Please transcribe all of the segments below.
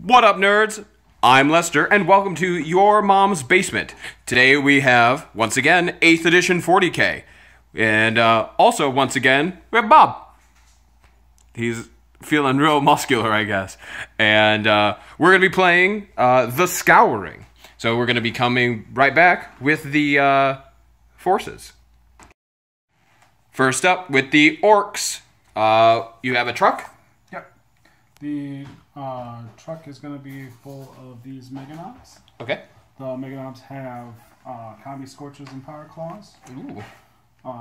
What up, nerds? I'm Lester, and welcome to Your Mom's Basement. Today we have, once again, 8th edition 40k. And also, once again, we have Bob. He's feeling real muscular, I guess. And we're going to be playing the Scouring. So we're going to be coming right back with the forces. First up, with the Orks. You have a truck? Yep. The truck is going to be full of these Meganauts. Okay. The Meganauts have Combi Scorches and Power Claws. Ooh.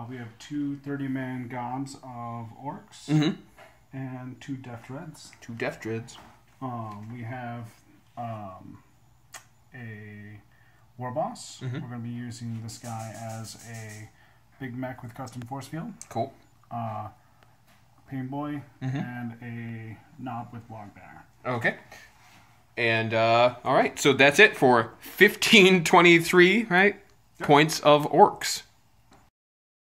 We have two 30-man Gons of Orks. Mm-hmm. And two Death Dreads. Two Death Dreads. We have a War Boss. Mm-hmm. We're going to be using this guy as a big mech with custom force field. Cool. Pain Boy, mm-hmm. and a Knob with Log Banner. Okay. And, all right, so that's it for 1523, right? Yep. Points of Orks.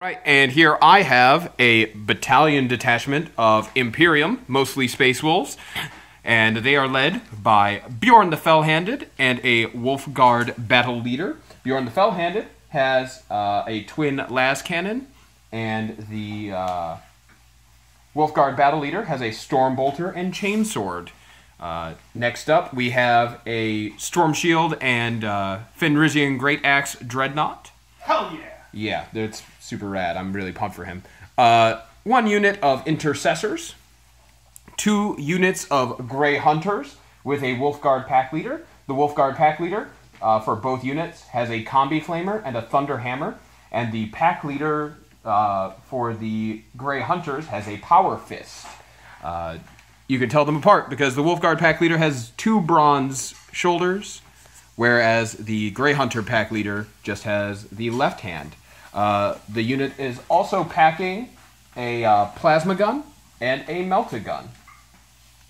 Right, and here I have a battalion detachment of Imperium, mostly Space Wolves, and they are led by Bjorn the Fell-Handed and a Wolf Guard battle leader. Bjorn the Fell-Handed has a twin las cannon, and the Wolf Guard battle leader has a storm bolter and chainsword. Next up, we have a storm shield and Fenrisian great axe dreadnought. Hell yeah! Yeah, that's super rad. I'm really pumped for him. 1 unit of intercessors, 2 units of gray hunters with a Wolf Guard pack leader. The Wolf Guard pack leader for both units has a combi flamer and a thunder hammer, and the pack leader for the Grey Hunters has a Power Fist. You can tell them apart because the Wolf Guard pack leader has 2 bronze shoulders, whereas the Grey Hunter pack leader just has the left hand. The unit is also packing a plasma gun and a melta gun,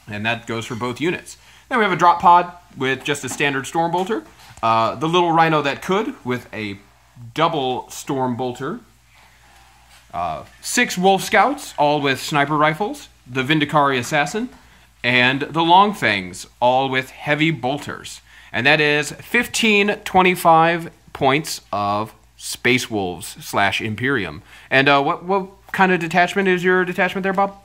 and that goes for both units. Then we have a drop pod with just a standard storm bolter, the little rhino that could with a double storm bolter. 6 Wolf Scouts, all with sniper rifles, the Vindicari Assassin, and the Longfangs, all with heavy bolters. And that is 1525 points of Space Wolves / Imperium. And what kind of detachment is your detachment there, Bob?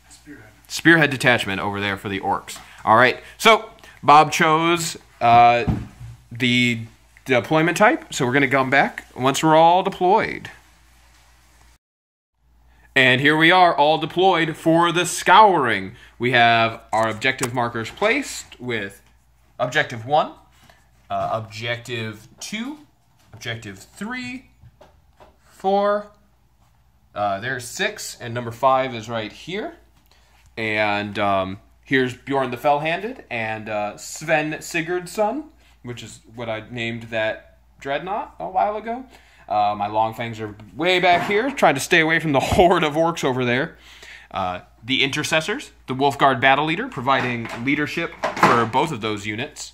Spearhead. Spearhead detachment over there for the Orks. All right, so Bob chose the deployment type, so we're going to come back once we're all deployed. And here we are, all deployed for the Scouring. We have our objective markers placed with Objective 1, Objective 2, Objective 3, 4, there's 6, and number 5 is right here. And here's Bjorn the Fell-Handed and Sven Sigurdsson, which is what I named that dreadnought a while ago. My Longfangs are way back here, trying to stay away from the horde of Orks over there. The Intercessors, the Wolf Guard battle leader, providing leadership for both of those units.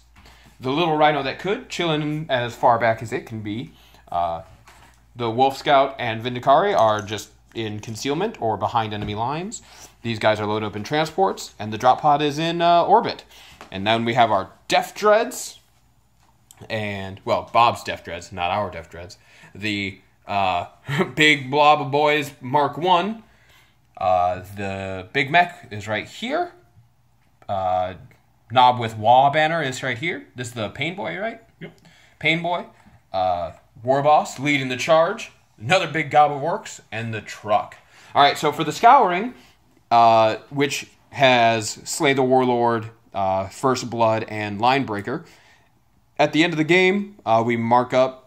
The little rhino that could, chilling as far back as it can be. The Wolf Scout and Vindicari are just in concealment or behind enemy lines. These guys are loaded up in transports, and the drop pod is in orbit. And then we have our Death Dreads, and, well, Bob's Death Dreads, not our Death Dreads. The big blob of boys, Mark 1. The big mech is right here. Knob with Wah banner is right here. This is the Pain Boy, right? Yep. Pain Boy. War Boss leading the charge. Another big gob of Orks. And the truck. All right, so for the Scouring, which has Slay the Warlord, First Blood, and Linebreaker, at the end of the game, we mark up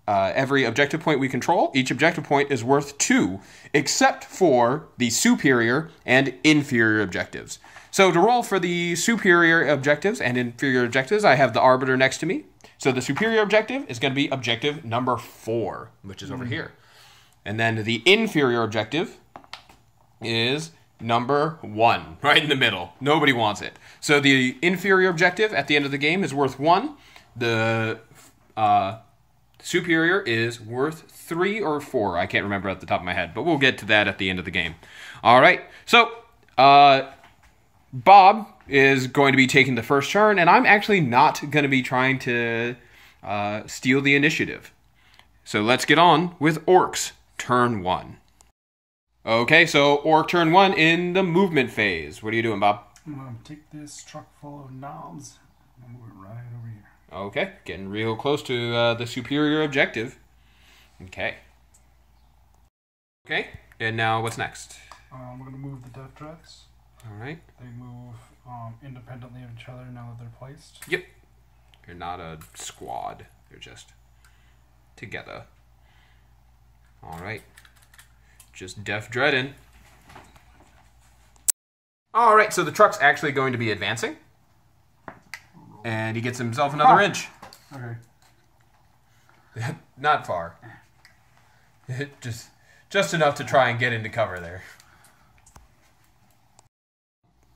every objective point we control. Each objective point is worth 2, except for the superior and inferior objectives. So to roll for the superior objectives and inferior objectives, I have the Arbiter next to me. So the superior objective is going to be objective number 4, which is over here. And then the inferior objective is number 1, right in the middle. Nobody wants it. So the inferior objective at the end of the game is worth 1. The superior is worth 3 or 4. I can't remember at the top of my head, but we'll get to that at the end of the game. All right, so Bob is going to be taking the first turn, and I'm actually not going to be trying to steal the initiative. So let's get on with Orks, turn 1. Okay, so Orc turn 1 in the movement phase. What are you doing, Bob? I'm going to take this truck full of knobs and move it right over here. Okay, getting real close to the superior objective. Okay. Okay, and now what's next? We're going to move the death dreads. All right. They move independently of each other now that they're placed. Yep. You're not a squad. You're just together. All right. Just Def Dreadin'. All right, so the truck's actually going to be advancing. And he gets himself another inch. Okay. Not far. Just enough to try and get into cover there.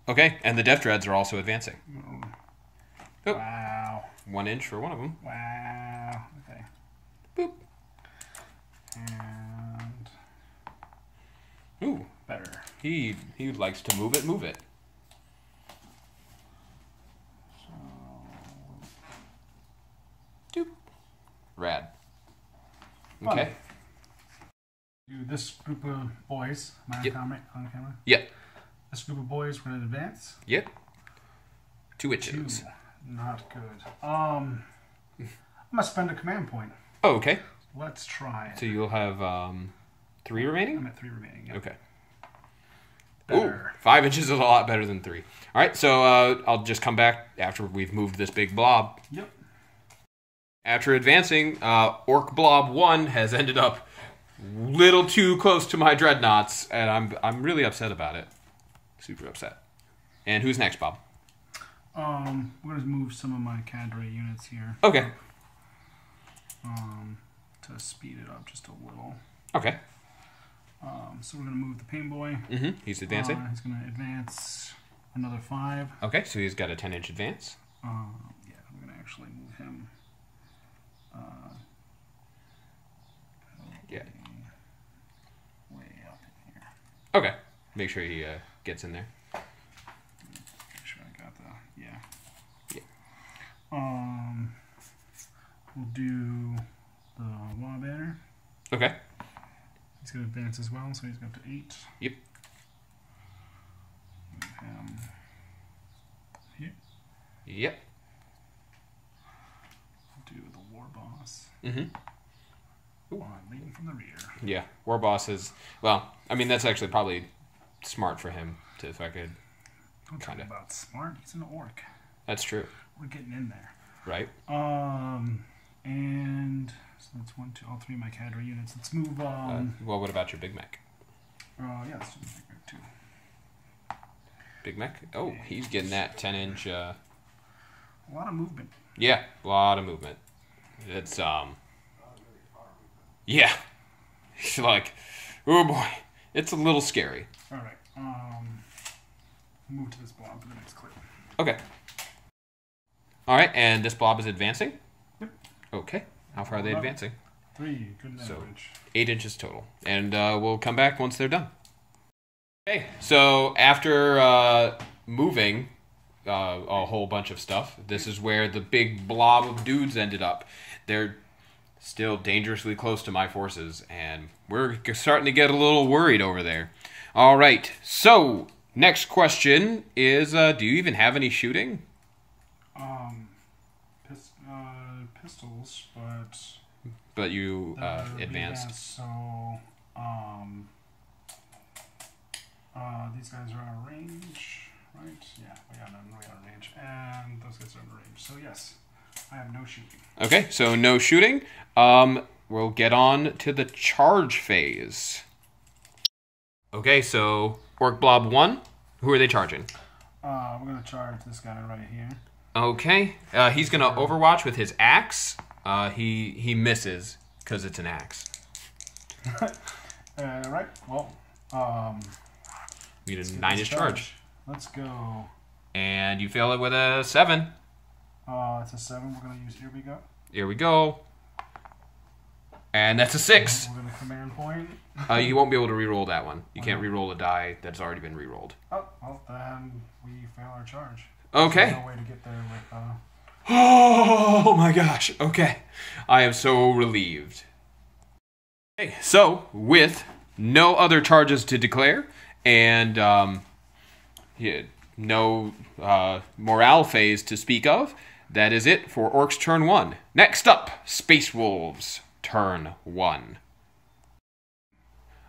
Okay, and the Def Dreads are also advancing. Oh. Wow. 1 inch for one of them. Wow. Okay. Boop. And... Ooh. Better. He likes to move it, move it. So... Doop. Rad. Fun. Okay. Do this group of boys. Am I Yep. on camera? Yep. This group of boys, we're going to advance. Yep. 2 inches. 2. Not good. I'm going to spend a command point. Oh, okay. Let's try it. So you'll have 3 remaining? I'm at 3 remaining. Yep. Okay. Better. Ooh, 5 inches is a lot better than 3. All right, so I'll just come back after we've moved this big blob. Yep. After advancing, Orc Blob 1 has ended up a little too close to my dreadnoughts, and I'm really upset about it. Super upset. And who's next, Bob? We're going to move some of my cadre units here. Okay. To speed it up just a little. Okay. So we're going to move the pain boy. Mm-hmm. He's advancing. He's going to advance another 5. Okay, so he's got a 10-inch advance. Yeah, we're going to actually move him. Yeah. Way up in here. Okay. Make sure he gets in there. Make sure I got the... Yeah. Yeah. We'll do the wall banner. Okay. He's going to advance as well, so he's got to 8. Yep. Move him here. Yep. Do the war boss. Mm-hmm. Leading from the rear. Yeah. War Boss is... Well, I mean, that's actually probably smart for him to, if I could... Don't talk about smart. He's an orc. That's true. We're getting in there. Right. And so that's 1, 2, all 3 of my cadre units. Let's move. Well, what about your Big Mech? Yeah, let's do the Big Mac too. Big Mech? Oh, he's getting that 10-inch. A lot of movement. Yeah, a lot of movement. It's yeah. He's like, oh boy, it's a little scary. All right. Move to this blob for the next clip. Okay. All right, and this blob is advancing? Yep. Okay. How far are they advancing? 3. Good So, average. 8 inches total. And we'll come back once they're done. Okay, so after moving a whole bunch of stuff, this is where the big blob of dudes ended up. They're still dangerously close to my forces, and we're starting to get a little worried over there. All right, so next question is, do you even have any shooting? Pistols, but you advanced. So, these guys are out of range, right? Yeah, we got them way out of range, and those guys are out of range. So yes, I have no shooting. Okay, so no shooting. We'll get on to the charge phase. Okay, so Orc Blob 1, who are they charging? We're gonna charge this guy right here. Okay, he's gonna overwatch with his axe. He misses because it's an axe. Right. Well, need a 9-inch charge. Let's go. And you fail it with a 7. It's a 7. We're gonna use. Here we go. Here we go. And that's a 6. We're going to command point. You won't be able to re-roll that one. You can't re-roll a die that's already been re-rolled. Oh, well, then we fail our charge. Okay. There's no way to get there with... Oh my gosh. Okay. I am so relieved. Okay, so with no other charges to declare and no morale phase to speak of, that is it for Orks turn 1. Next up, Space Wolves turn 1.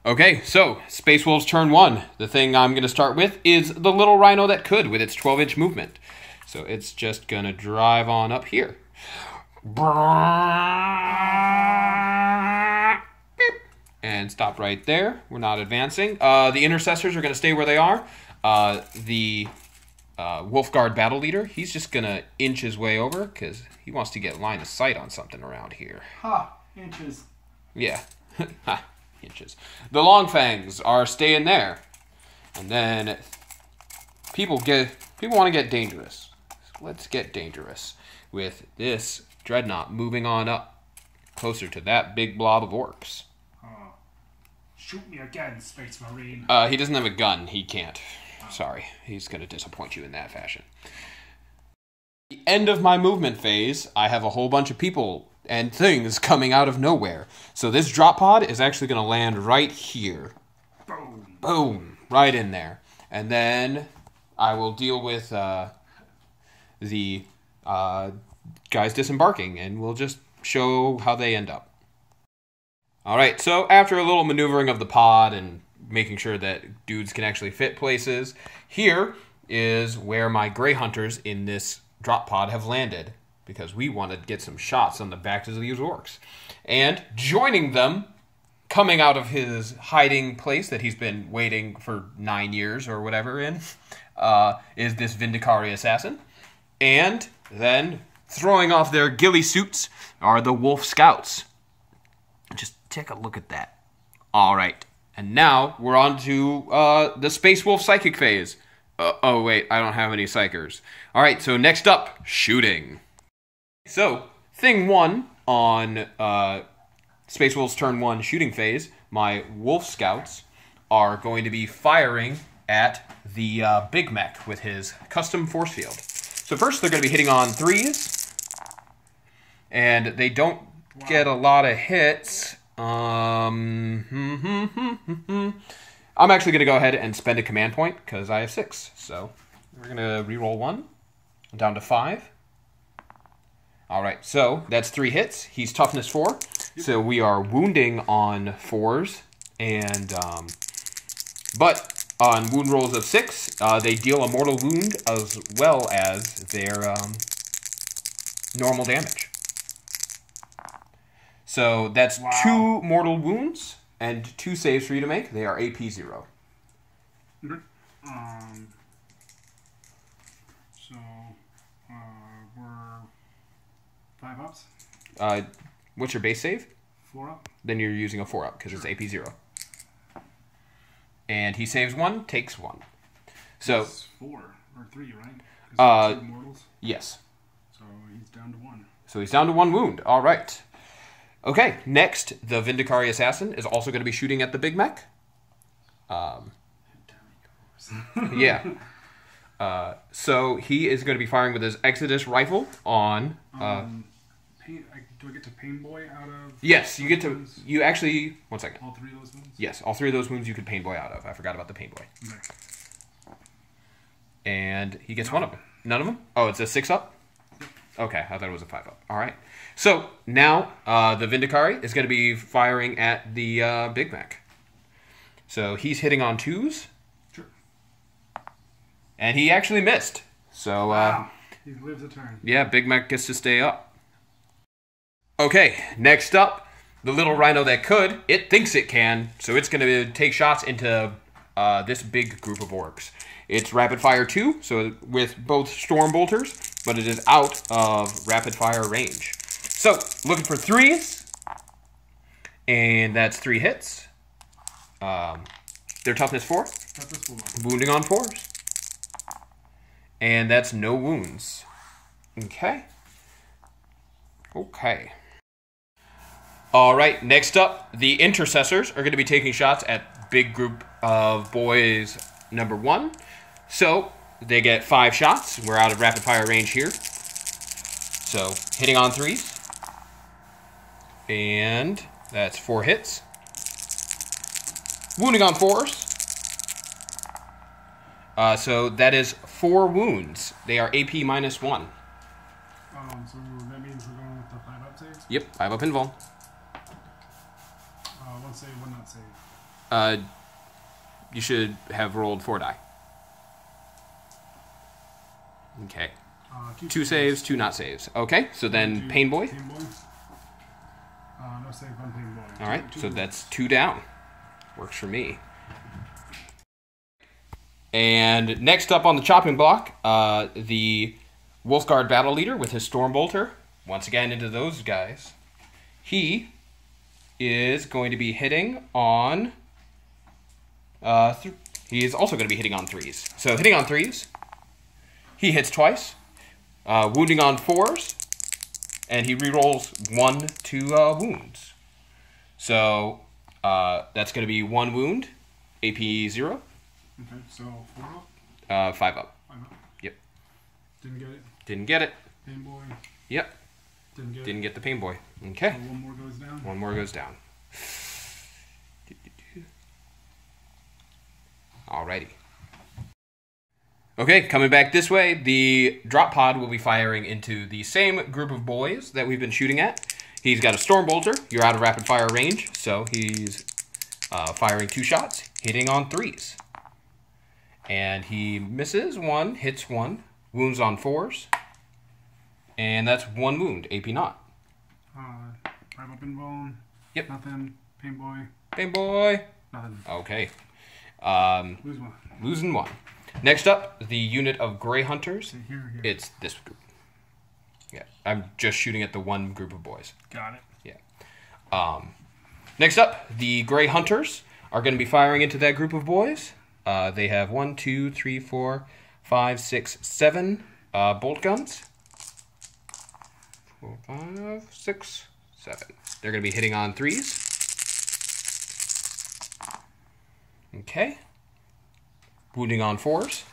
Okay, so Space Wolves turn 1. The thing I'm going to start with is the little rhino that could with its 12-inch movement. So it's just going to drive on up here. And stop right there. We're not advancing. The intercessors are going to stay where they are. The Wolf Guard battle leader, he's just going to inch his way over because he wants to get line of sight on something around here. Ha! Inches. Yeah. Ha! Inches. The Longfangs are staying there. And then people want to get dangerous. So let's get dangerous with this Dreadnought moving on up closer to that big blob of Orks. Shoot me again, Space Marine. He doesn't have a gun. He can't. Sorry. He's going to disappoint you in that fashion. At the end of my movement phase, I have a whole bunch of people and things coming out of nowhere. So this drop pod is actually going to land right here. Boom. Boom. Right in there. And then I will deal with the guys disembarking, and we'll just show how they end up. Alright, so after a little maneuvering of the pod and making sure that dudes can actually fit places, here is where my Grey Hunters in this drop pod have landed, because we want to get some shots on the backs of these Orks. And joining them, coming out of his hiding place that he's been waiting for 9 years or whatever in, is this Vindicari assassin. And then throwing off their ghillie suits are the Wolf Scouts. Just take a look at that. All right. And now we're on to the Space Wolf Psychic phase. Oh, wait. I don't have any Psychers. All right. So next up, shooting. So thing 1 on Space Wolves turn 1 shooting phase, my Wolf Scouts are going to be firing at the Big Mech with his custom force field. So first they're going to be hitting on 3s. And they don't get a lot of hits. I'm actually going to go ahead and spend a command point because I have 6. So we're going to reroll 1 down to 5. All right, so that's 3 hits. He's toughness 4. So we are wounding on 4s. And but on wound rolls of 6, they deal a mortal wound as well as their normal damage. So that's 2 mortal wounds and 2 saves for you to make. They are AP 0. So, we're 5 ups? What's your base save? 4 up. Then you're using a 4 up because it's AP 0. And he saves 1, takes 1. So it's 4 or 3, right? 2 mortals? Yes. So he's down to 1. So he's down to 1 wound. All right. Okay, next, the Vindicari Assassin is also going to be shooting at the Big Mech. Yeah. So he is going to be firing with his Exodus rifle on... do I get to Pain Boy out of... Yes, you get to... wounds? You actually... One second. All 3 of those wounds? Yes, all 3 of those wounds you could Pain Boy out of. I forgot about the Pain Boy. Okay. And he gets 1 of them. None of them? Oh, it's a 6 up? Okay, I thought it was a 5 up. All right. So now the Vindicari is going to be firing at the Big Mech. So he's hitting on 2s. Sure. And he actually missed. So wow. He lives a turn. Yeah, Big Mech gets to stay up. Okay, next up, the little rhino that could. It thinks it can, so it's going to take shots into this big group of Orks. It's rapid fire 2, so with both storm bolters, but it is out of rapid fire range. So, looking for 3s, and that's 3 hits. Their toughness 4, wounding on 4s, and that's no wounds. Okay. Okay. All right, next up, the intercessors are going to be taking shots at big group of boys number 1. So they get 5 shots. We're out of rapid fire range here. So hitting on 3s. And that's 4 hits. Wounding on 4s. So that is 4 wounds. They are AP -1. So that means we're going with the 5-up saves? Yep, 5-up invuln. 1 save, 1 not save. You should have rolled 4 die. Okay. 2 saves, 2 not saves. Okay, so then Pain Boy. Pain Boy. No save, 1 Pain Boy. All right, so that's 2 down. Works for me. And next up on the chopping block, the Wolfguard Battle Leader with his Storm Bolter. Once again into those guys. He is going to be hitting on... he is also going to be hitting on 3s. So hitting on 3s, he hits twice. Wounding on 4s, and he rerolls 1 to wounds. So that's going to be 1 wound, AP 0. Okay, so 4 up? 5 up. 5 up. Yep. Didn't get it. Didn't get it. Pain Boy. Yep. Didn't get the Pain Boy. Okay. So 1 more goes down. 1 more goes down. Alrighty. Okay, coming back this way, the drop pod will be firing into the same group of boys that we've been shooting at. He's got a Storm Bolter. You're out of rapid fire range, so he's firing 2 shots, hitting on 3s. And he misses 1, hits 1, wounds on 4s, and that's 1 wound, AP not. 5-up invuln. Yep. Nothing. Pain Boy. Pain Boy. Nothing. Okay. Lose 1. Losing 1. Next up, the unit of Grey Hunters. Here. It's this group. Yeah, I'm just shooting at the 1 group of boys. Got it. Yeah. Next up, the Grey Hunters are going to be firing into that group of boys. They have 1, 2, 3, 4, 5, 6, 7 bolt guns. 4, 5, 6, 7. They're going to be hitting on 3s. Okay. Wounding on 4s.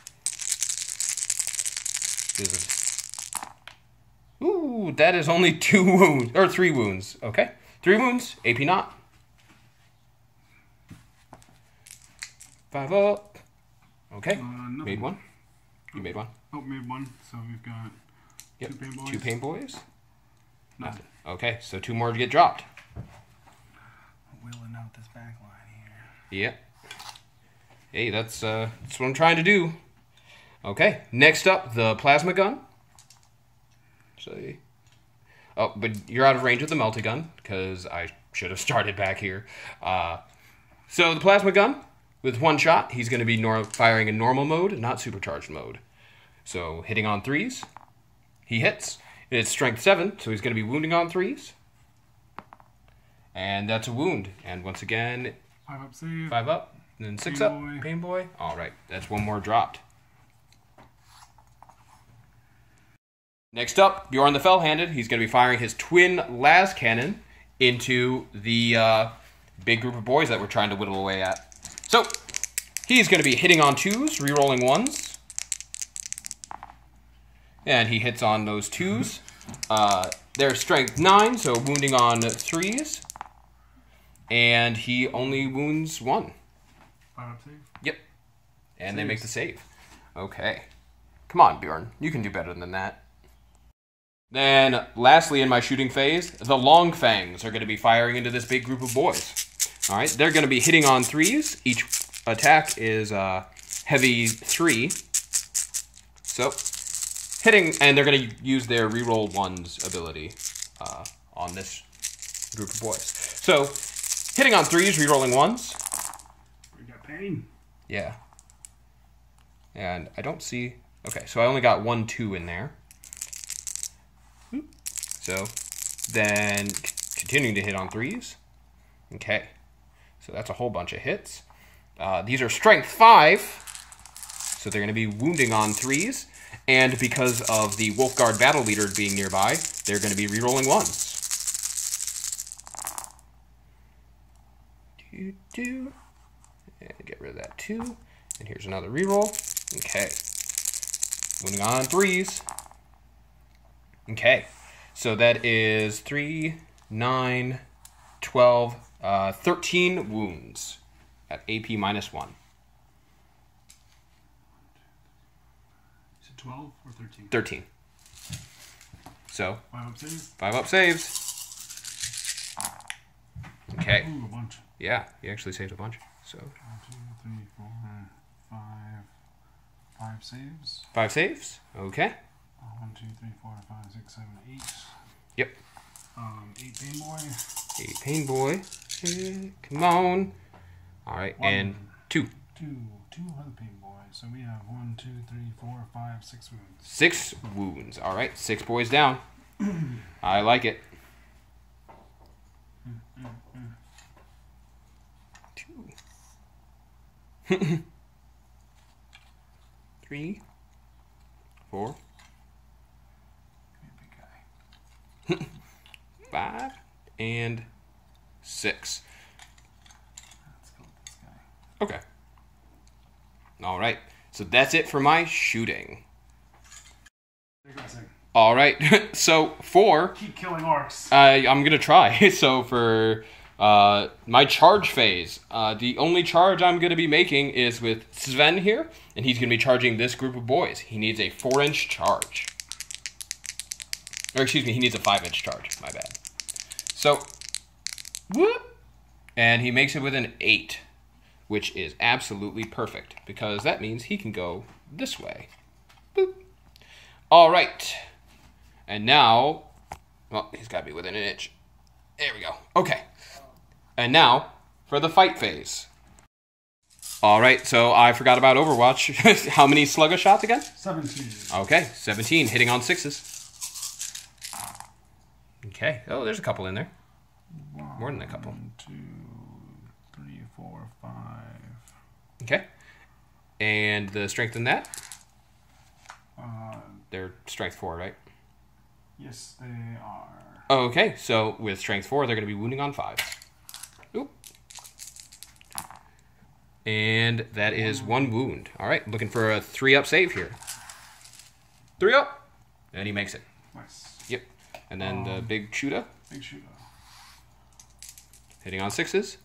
Ooh, that is only 2 wounds, or 3 wounds. Okay. 3 wounds, AP not. 5 up. Okay. Made 1. You made 1. Oh, made 1. So we've got 2 Pain Boys. 2 Pain Boys. Nothing. Okay, so 2 more to get dropped. Wheeling out this back line here. Yep. Hey, that's what I'm trying to do. Okay, next up, the Plasma Gun. Oh, but you're out of range of the Melta-Gun, because I should have started back here. So the Plasma Gun, with 1 shot, he's going to be firing in normal mode, not supercharged mode. So hitting on 3s, he hits. It's strength 7, so he's going to be wounding on 3s. And that's a wound. And once again, 5 up save. 5 up. And then 6 Pain up. Boy. Pain Boy. All right. That's 1 more dropped. Next up, Bjorn the Fell-Handed. He's going to be firing his twin las cannon into the big group of boys that we're trying to whittle away at. So, he's going to be hitting on 2s, rerolling 1s. And he hits on those 2s. They're strength 9, so wounding on 3s. And he only wounds 1. 5 up save. Yep. And they make the save. Okay. Come on, Bjorn. You can do better than that. Then, lastly in my shooting phase, the Long Fangs are going to be firing into this big group of boys. Alright, they're going to be hitting on 3s. Each attack is heavy 3. So, hitting, and they're going to use their reroll 1s ability on this group of boys. So, hitting on 3s, rerolling 1s. We got pain. Yeah. And I don't see... Okay, so I only got 1, 2 in there. So, then continuing to hit on 3s. Okay. So that's a whole bunch of hits. These are strength 5. So they're going to be wounding on 3s. And because of the Wolfguard Battle Leader being nearby, they're going to be rerolling 1s. And get rid of that 2. And here's another reroll. Okay. Moving on 3s. Okay. So that is 3, 9, 12, 13 wounds at AP -1. Is it 12 or 13? 13. So 5 up saves. 5 up saves. Okay. Ooh, a bunch. Yeah, he actually saved a bunch. So 1, 2, 3, 4, 5. 5 saves. 5 saves. Okay. 1, 2, 3, 4, 5, 6, 7, 8. Yep. 8 pain boy. 8 pain boy. Come on. All right, 1, and 2. 2 other pain boy. So we have 1, 2, 3, 4, 5, 6 wounds. 6 wounds. All right, 6 boys down. I like it. 2. 3, 4, Big guy. 5, and 6. Let's go with this guy. Okay. All right. So that's it for my shooting. All right. So for Keep killing orcs. I'm gonna try. So for my charge phase, the only charge I'm gonna be making is with Sven here, and he's gonna be charging this group of boys. He needs a 4-inch charge. Or excuse me, he needs a 5-inch charge. My bad. So, whoop, and he makes it with an 8, which is absolutely perfect because that means he can go this way. Boop. All right, and now, well, he's got to be within an inch. There we go. Okay, and now for the fight phase. All right, so I forgot about Overwatch. How many slugger shots again? 17. Okay, 17, hitting on 6s. Okay. Oh, there's a couple in there. More than a couple. 1, 2, 3, 4, 5. Okay. And the strength in that? Uh, They're strength 4, right? yes, they are. Okay, so with strength 4, they're going to be wounding on 5s. Oop. And that is 1 wound. All right, looking for a 3-up save here. 3 up. And he makes it. Nice. Yep. And then the big shooter. Big shooter. Hitting on 6s.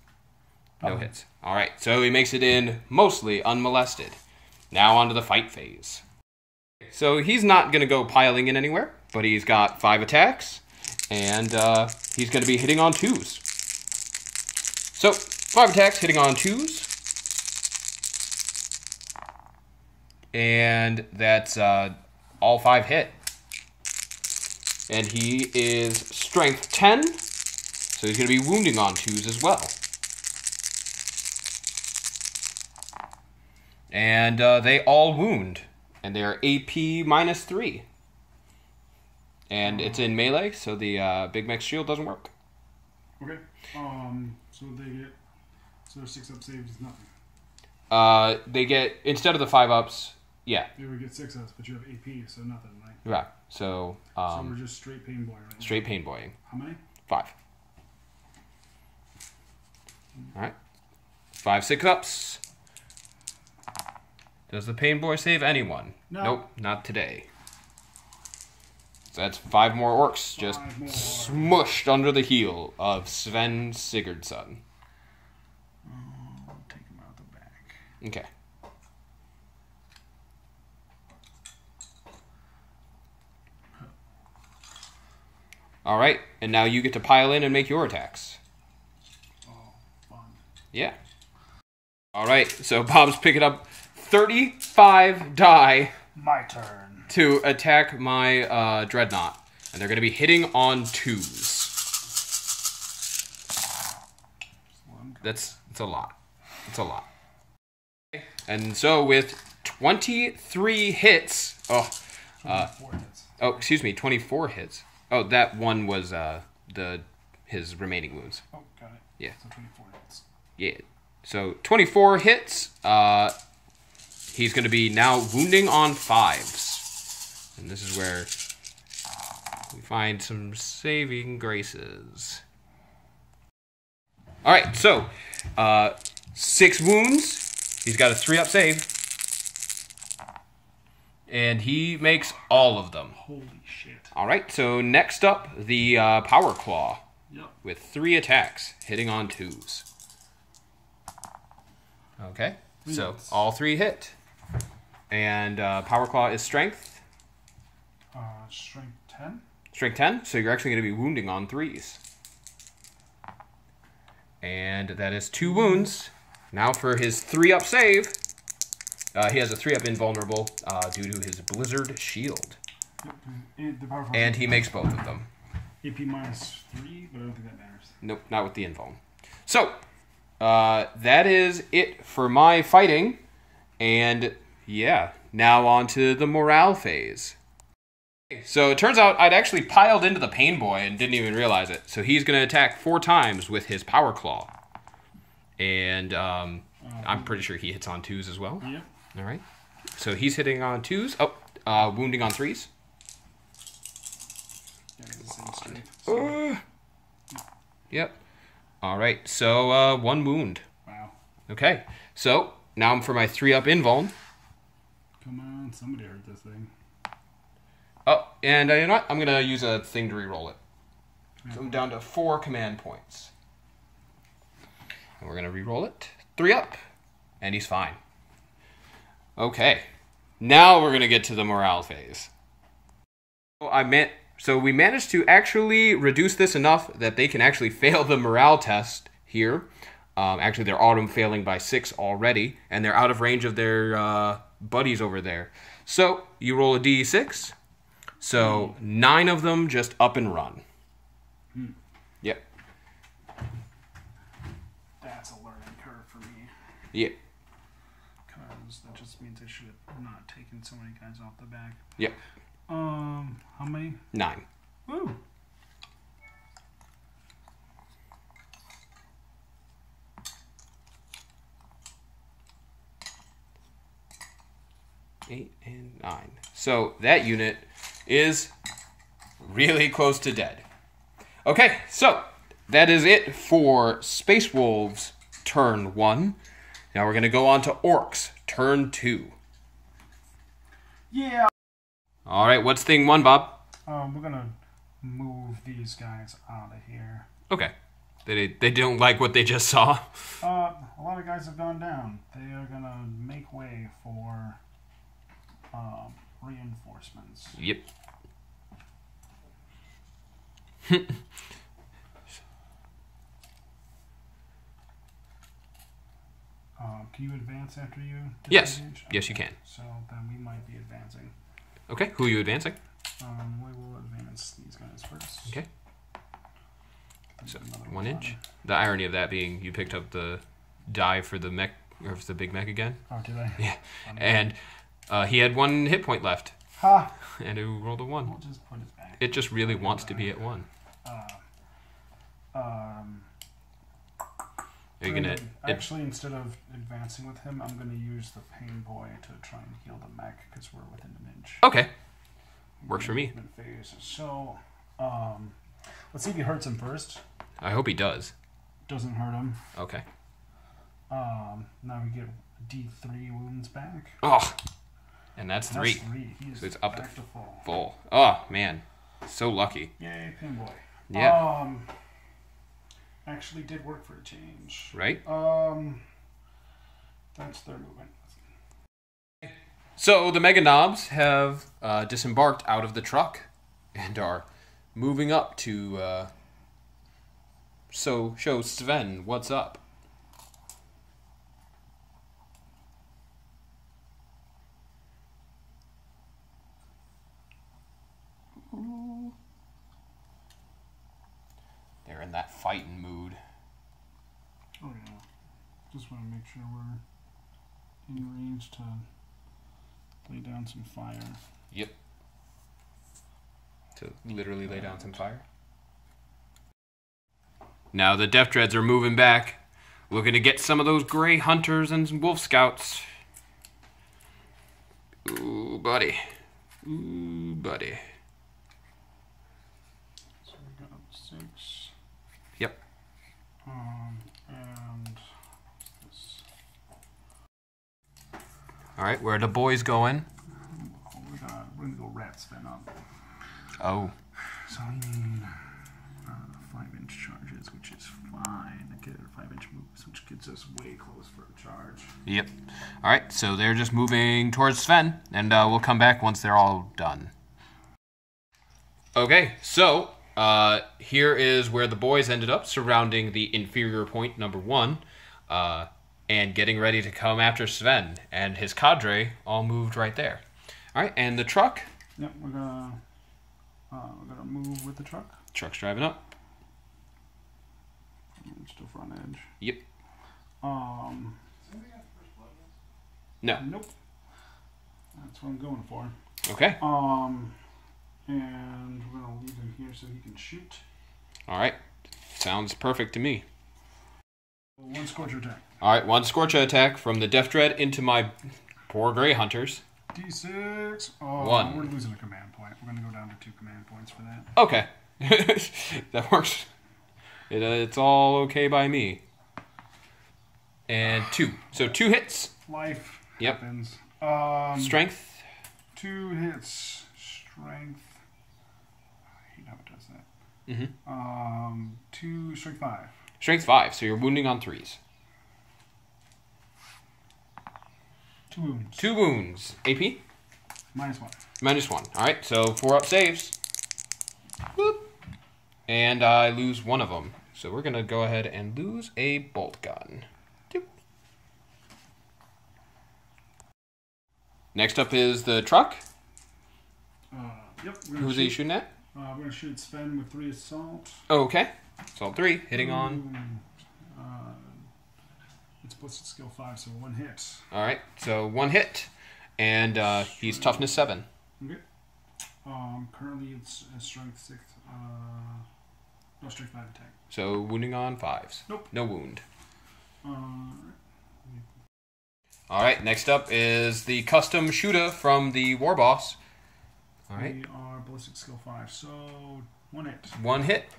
No hits. All right, so he makes it in mostly unmolested. Now on to the fight phase. So he's not going to go piling in anywhere, but he's got 5 attacks, and he's going to be hitting on 2s. So 5 attacks, hitting on 2s. And that's all 5 hit. And he is strength 10, so he's going to be wounding on 2s as well. And they all wound, and they are AP -3. And it's in melee, so the Big Mech shield doesn't work. Okay. So they get. So their 6-up save is nothing. They get, instead of the 5-ups, yeah. They would get 6-ups, but you have AP, so nothing, right? Right. So So we're just straight pain boy right now. straight pain boying. How many? 5. All right. 5 6-ups. Does the pain boy save anyone? No. Nope, not today. So that's 5 more orcs just 5 more. smushed under the heel of Sven Sigurdsson. Take him out the back. Okay. All right, and now you get to pile in and make your attacks. Oh, fun. Yeah. All right, so Bob's picking up 35 die My turn. to attack my Dreadnought. And they're going to be hitting on 2s. That's a lot. It's a lot. And so with 23 hits... 4 hits. Oh, excuse me, 24 hits. Oh, that one was his remaining wounds. Oh, got it. Yeah. So 24 hits. Yeah. So 24 hits. He's going to be now wounding on 5s. And this is where we find some saving graces. All right, so 6 wounds. He's got a 3-up save. And he makes all of them. Holy shit. All right, so next up, the Power Claw. Yep. With 3 attacks, hitting on 2s. Okay, so all 3 hit. And Power Claw is Strength. Strength 10. Strength 10, so you're actually going to be wounding on 3s. And that is 2 wounds. Now for his 3-up save. He has a 3-up invulnerable due to his Blizzard Shield. And he makes both of them. AP minus 3, but I don't think that matters. Nope, not with the invuln. So, that is it for my fighting. And, yeah, now on to the morale phase. So it turns out I'd actually piled into the Pain Boy and didn't even realize it. So he's going to attack 4 times with his Power Claw. And I'm pretty sure he hits on 2s as well. Yep. All right. So he's hitting on 2s. Oh, wounding on 3s. Yep. All right. So 1 wound. Wow. Okay. So now I'm for my 3-up invuln. Come on, somebody hurt this thing. Oh, and you know what? I'm gonna use a thing to reroll it. So I'm down to 4 command points. And we're gonna reroll it. 3 up, and he's fine. Okay. Now we're gonna get to the morale phase. So we managed to actually reduce this enough that they can actually fail the morale test here. Actually, they're autumn failing by 6 already, and they're out of range of their buddies over there. So you roll a d6. So 9 of them just up and run. Yep. That's a learning curve for me. Yep. Because that just means I should have not taken so many guys off the back. Yep. How many? 9. Woo! Eight and 9. So that unit is really close to dead. Okay, so that is it for Space Wolves turn 1. Now we're going to go on to Orks turn 2. Yeah. All right, what's thing 1, Bob? We're gonna move these guys out of here. Okay. They don't like what they just saw. A lot of guys have gone down. They are gonna make way for reinforcements. Yep. Can you advance after you Yes. disengage? Yes, you can. So then we might be advancing. Okay, who are you advancing? We will advance these guys first. Okay. So 1 inch. The irony of that being you picked up the die for the mech, or for the big mech again. Oh, did I? Yeah. And he had 1 hit point left. Ha! And it rolled a 1. We'll just put it back. It just really wants to be at 1. Are you gonna actually, instead of advancing with him, I'm gonna use the Pain Boy to try and heal the mech because we're within an inch. Okay. Works for me. Phase. So, let's see if he hurts him first. I hope he does. Doesn't hurt him. Okay. Now we get D3 wounds back. Oh, and that's 3. That's 3. He's So it's up back to to full. full. Oh man, so lucky. Yay, Pain Boy. Yeah. Actually did work for a change. Right. That's their movement. So the Mega Knobs have disembarked out of the truck and are moving up to show Sven what's up. Ooh. They're in that fighting mood. Oh yeah. Just want to make sure we're in range to lay down some fire. Yep. To literally lay down some fire. Now the Death Dreads are moving back, looking to get some of those gray hunters and some wolf scouts. Ooh, buddy. Ooh, buddy. So we got 6. Yep. All right, where are the boys going? We're gonna go rat Sven up. Oh. So I need 5-inch charges, which is fine. I get 5-inch moves, which gets us way close for a charge. Yep. All right, so they're just moving towards Sven, and we'll come back once they're all done. Okay, so here is where the boys ended up, surrounding the inferior point number 1, and getting ready to come after Sven, and his cadre all moved right there. All right, and the truck? Yep, we're gonna move with the truck. Truck's driving up. Still front edge. Yep. No. Nope. That's what I'm going for. Okay. And we're gonna leave him here so he can shoot. All right. Sounds perfect to me. 1 Scorcher attack. All right, 1 Scorcher attack from the Death Dread into my poor Grey Hunters. D6. Oh, 1. We're losing a command point. We're gonna go down to 2 command points for that. Okay. That works. It's all okay by me. And 2. So 2 hits. Life. Yep. Happens. Strength. 2 hits. Strength. I hate how it does that. 2 strength 5. Strength 5. So you're wounding on 3s. 2 wounds. 2 wounds. AP? -1. -1. All right. So 4 up saves. Whoop. And I lose 1 of them. So we're gonna go ahead and lose a bolt gun. Doop. Next up is the truck. Yep. Who's he shooting at? We're gonna shoot Sven with 3 assault. Okay. Assault 3, hitting on. It's ballistic skill 5, so 1 hit. All right. So 1 hit, and he's toughness 7. Okay. Currently it's a strength 6. No strength 5 attack. So wounding on 5s. Nope. No wound. Right. All right. Next up is the custom shooter from the War Boss. All right. We are ballistic skill 5, so 1 hit. 1 hit.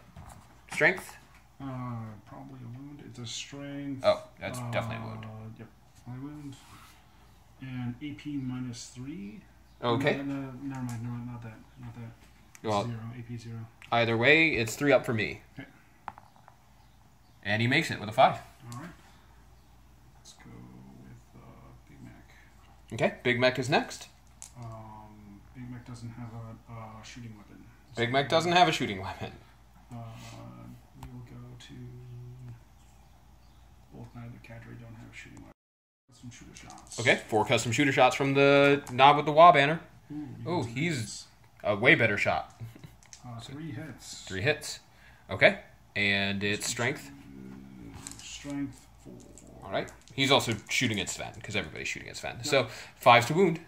Strength. Probably a wound. It's a strength. Oh, that's definitely a wound. Yep. Only wound. And AP -3. Okay. No, never mind. Not that. Well, 0. AP 0. either way, it's 3 up for me. Okay. And he makes it with a 5. All right. Let's go with Big Mac. Okay. Big Mech is next. Big Mac doesn't have a shooting weapon. Big Mech doesn't have a shooting weapon. We will go to both neither cadre don't have a shooting weapon. Some shooter shots. Okay. 4 custom shooter shots from the knob with the Wa banner. Oh, he's a way better shot. 3 hits. 3 hits. Okay. And it's strength. Strength 4. All right. He's also shooting at Sven, because everybody's shooting at Sven. Yep. So 5s to wound.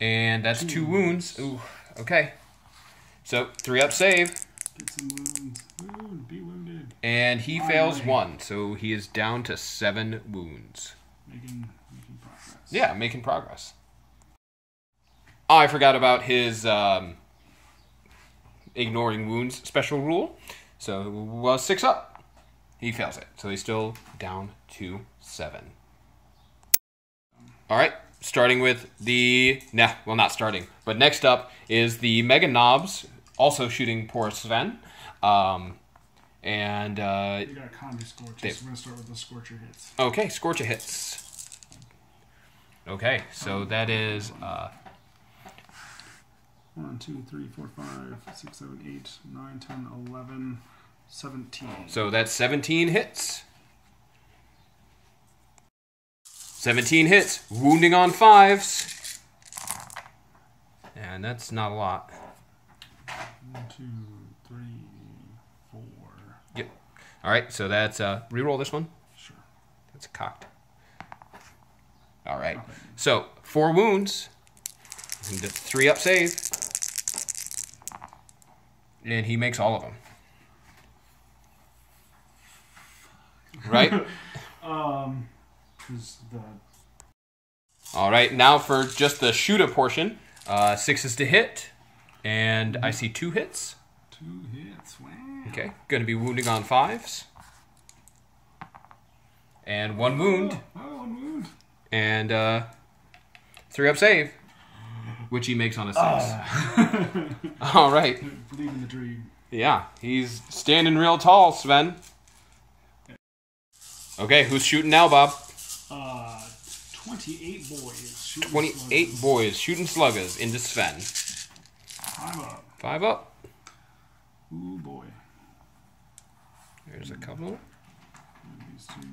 And that's 2 wounds. Ooh. Okay. So 3 up save. Get some wounds. Be wounded. And he fails 1, so he is down to 7 wounds. Making progress. Yeah, making progress. I forgot about his ignoring wounds special rule. So 6 up. He fails it. So he's still down to 7. All right. Starting with the... not starting. But next up is the Mega Knobs, also shooting poor Sven. And... you got a combi Scorcher, so we're going to start with the Scorcher hits. Okay, Scorcher hits. Okay, so that is... 1, 2, 3, 4, 5, 6, 7, 8, 9, 10, 11, 17. So that's 17 hits. 17 hits, wounding on 5s. And that's not a lot. 1, 2, 3, 4. Yep. All right, so that's reroll this one. Sure. That's cocked. All right. Okay. So 4 wounds, and 3 up save, and he makes all of them. Right. All right, now for just the shooter portion, 6s to hit, and I see 2 hits. 2 hits, wow. Okay, going to be wounding on 5s. And 1 wound. Oh, 1 wound. And 3-up save, which he makes on a 6. All right. Believe in the dream. Yeah, he's standing real tall, Sven. Okay, who's shooting now, Bob? 28 boys. 28 boys shooting sluggers into Sven. 5 up. 5 up. Ooh, boy. There's a couple. These two.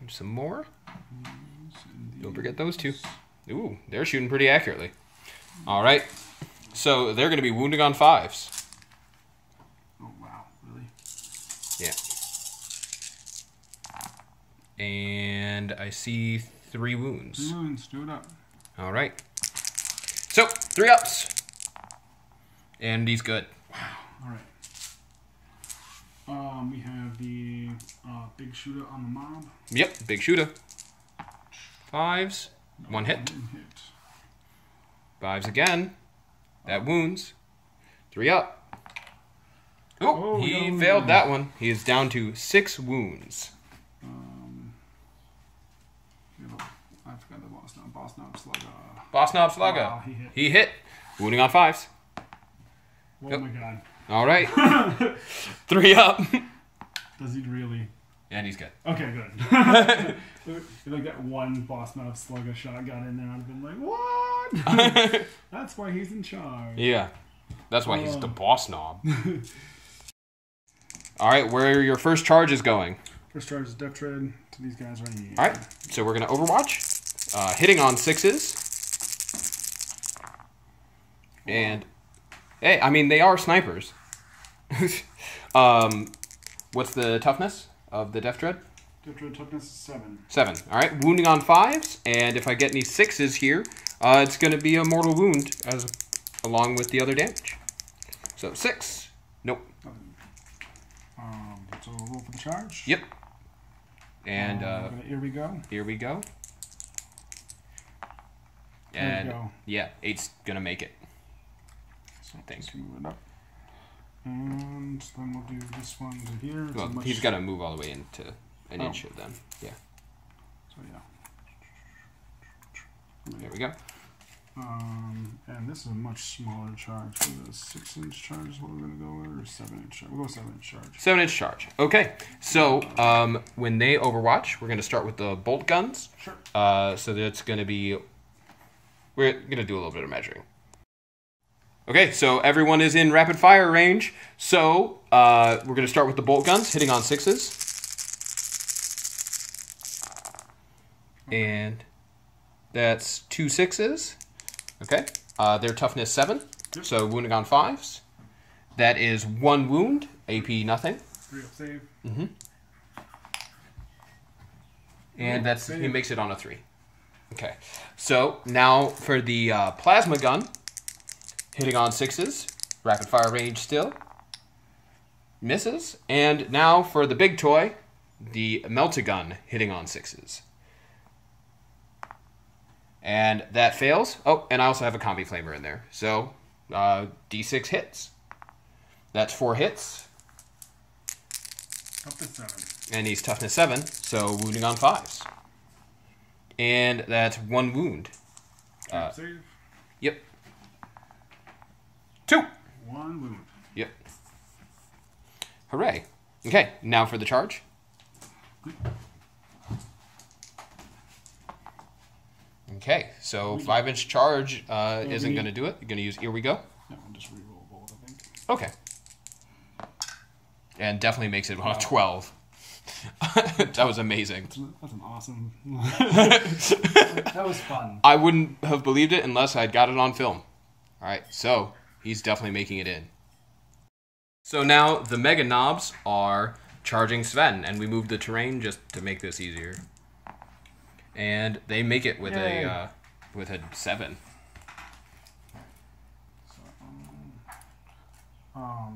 There's some more. These. Don't forget those two. Ooh, they're shooting pretty accurately. All right. So they're going to be wounding on 5s. Oh, wow. Really? Yeah. And I see 3 wounds. 3 wounds. Do it up. All right. So 3 ups. And he's good. Wow. All right. We have the big shooter on the mob. Yep, big shooter. 5s. 1 hit. 1 hit. 5s again. That wounds. 3 up. Oh, he failed that one. He is down to 6 wounds. I forgot the boss knob. Boss knob slugger. Boss knob slugger. Wow, he hit. Wounding on 5s. Oh my god. All right. 3 up. Does he really? And he's good. Okay, good. If I got one boss knob slugger shotgun in there, I'd have been like, what? That's why he's in charge. Yeah. That's why he's the boss knob. All right, where are your first charges going? First charge is Death Tread to these guys right here. All right, so we're going to Overwatch. Hitting on 6s. And, hey, I mean, they are snipers. What's the toughness of the Death Tread? Death Tread toughness is 7. 7. All right, wounding on 5s. And if I get any 6s here, it's going to be a mortal wound along with the other damage. So 6. Nope. So we'll roll for the charge. Yep. And here we go. Here we go. And yeah, 8's gonna make it. So I think. Just move it up. And then we'll do this one to here. Well, he's got to move all the way into an inch of them. Yeah. So yeah. There we go. And this is a much smaller charge. So the 6-inch charge is what we're going to go with, or 7-inch charge. We'll go 7-inch charge. 7-inch charge. Okay. So when they Overwatch, we're going to start with the bolt guns. Sure. So that's going to be... We're going to do a little bit of measuring. Okay, so everyone is in rapid fire range. So we're going to start with the bolt guns, hitting on 6s. And that's 2 6s. Okay. Their toughness 7. Yep. So wounding on 5s. That is 1 wound. AP nothing. 3-up save. Mm-hmm. And he makes it on a 3. Okay. So now for the plasma gun. Hitting on 6s. Rapid fire range still. Misses. And now for the big toy. The Meltagun hitting on 6s. And that fails. Oh, and I also have a combi flamer in there. So, D6 hits. That's 4 hits. Up to 7. And he's toughness 7, so wounding on 5s. And that's 1 wound. Save. Yep. 2. 1 wound. Yep. Hooray. Okay, now for the charge. Okay, so 5-inch charge isn't going to do it. You're going to use Here We Go? No, I'll just re-roll bolt, I think. Okay. And definitely makes it on a 12. That was amazing. That's an awesome... that was fun. I wouldn't have believed it unless I'd got it on film. All right, so he's definitely making it in. So now the Mega Knobs are charging Sven, and we moved the terrain just to make this easier. And they make it with a 7. So,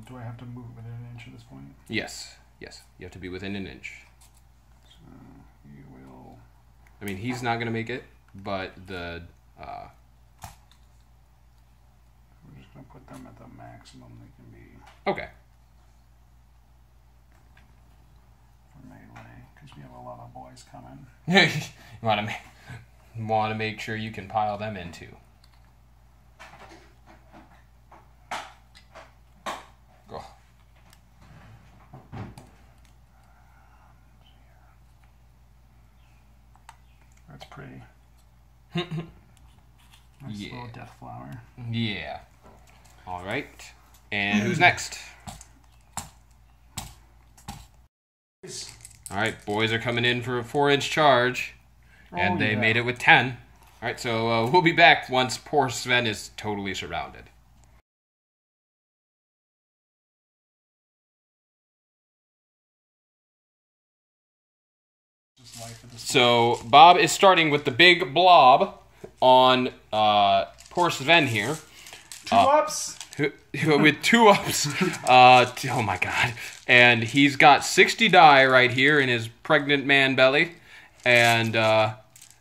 do I have to move within an inch at this point? Yes, yes. You have to be within an inch. So you will. I mean, he's not gonna make it, but the. We're just gonna put them at the maximum they can be. Okay. For melee, because we have a lot of boys coming. You want to want to make sure you can pile them in too. Go. That's pretty. Yeah. Little death flower. Yeah. All right. And who's next? All right, boys are coming in for a 4-inch charge, and they made it with 10. All right, so we'll be back once poor Sven is totally surrounded. So Bob is starting with the big blob on poor Sven here. 2 ups. With 2 ups. Oh my god. And he's got 60 die right here in his pregnant man belly. And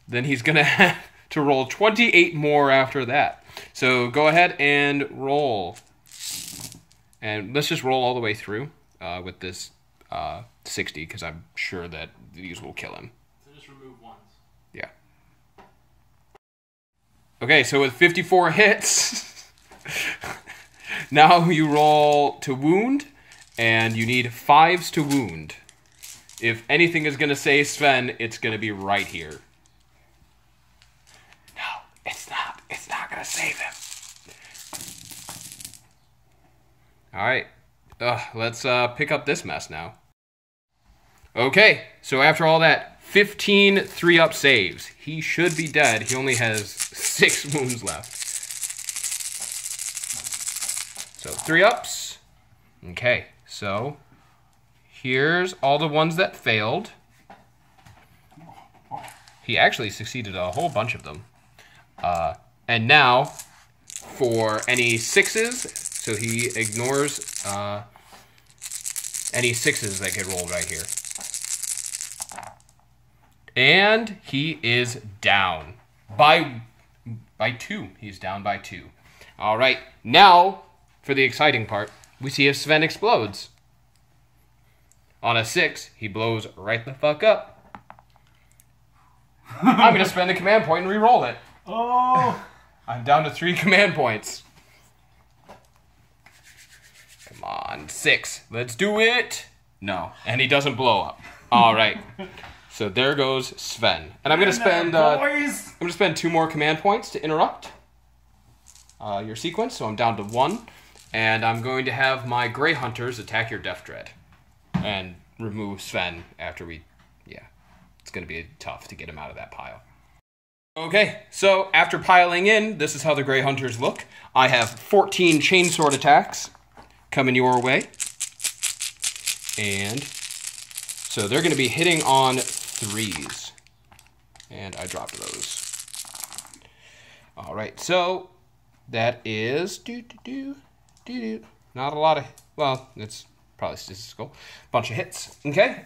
then he's going to have to roll 28 more after that. So go ahead and roll. And let's just roll all the way through with this 60, because I'm sure that these will kill him. So just remove ones. Yeah. Okay, so with 54 hits, now you roll to wound, and you need 5s to wound. If anything is going to save Sven, it's going to be right here. No, it's not. It's not going to save him. All right. Let's pick up this mess now. Okay, so after all that, 15 3-up saves. He should be dead. He only has 6 wounds left. So 3-ups. Okay, so here's all the ones that failed. He actually succeeded a whole bunch of them. And now, for any 6s, so he ignores any 6s that get rolled right here. And he is down by 2. He's down by 2. All right, now for the exciting part, we see if Sven explodes. On a 6, he blows right the fuck up. I'm going to spend a command point and re-roll it. Oh! I'm down to 3 command points. Come on, 6. Let's do it. No, and he doesn't blow up. All right. So there goes Sven. And I'm going to spend 2 more command points to interrupt your sequence. So I'm down to 1. And I'm going to have my Grey Hunters attack your Death Dread. And remove Sven after we... Yeah, it's going to be tough to get him out of that pile. Okay, so after piling in, this is how the Grey Hunters look. I have 14 chainsword attacks coming your way. And so they're going to be hitting on 3s. And I dropped those. All right, so that is... Not a lot of... Well, it's probably statistical. Bunch of hits. Okay.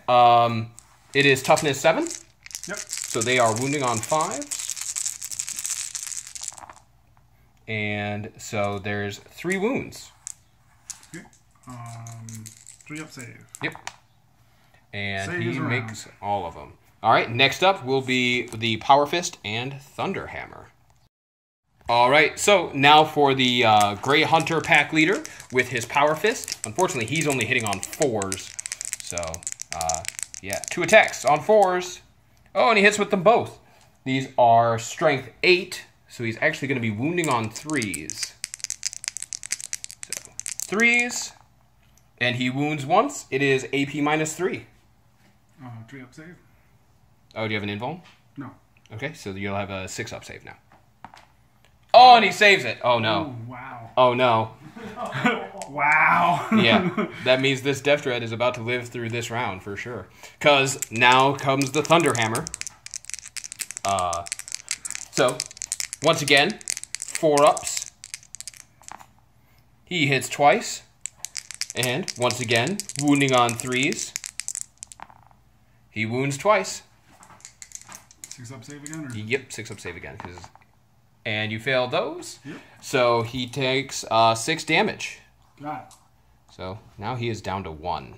It is toughness 7. Yep. So they are wounding on 5s. And so there's 3 wounds. Okay. 3-up save. Yep. And Save he makes all of them. All right, next up will be the Power Fist and Thunder Hammer. All right, so now for the Grey Hunter pack leader with his Power Fist. Unfortunately, he's only hitting on 4s. So, yeah, 2 attacks on 4s. Oh, and he hits with them both. These are Strength 8, so he's actually going to be wounding on 3s. So, 3s, and he wounds once. It is AP -3. 3-up save? Oh, do you have an invuln? No. Okay, so you'll have a 6-up save now. Oh, and he saves it. Oh, no. Oh, wow. Oh, no. Wow. Yeah, that means this Death Dread is about to live through this round for sure. Because now comes the Thunder Hammer. So, once again, 4-ups. He hits twice. And, once again, wounding on 3s. He wounds twice. 6-up save again? Or? Yep, 6-up save again. And you fail those. Yep. So he takes 6 damage. Got it. So now he is down to 1.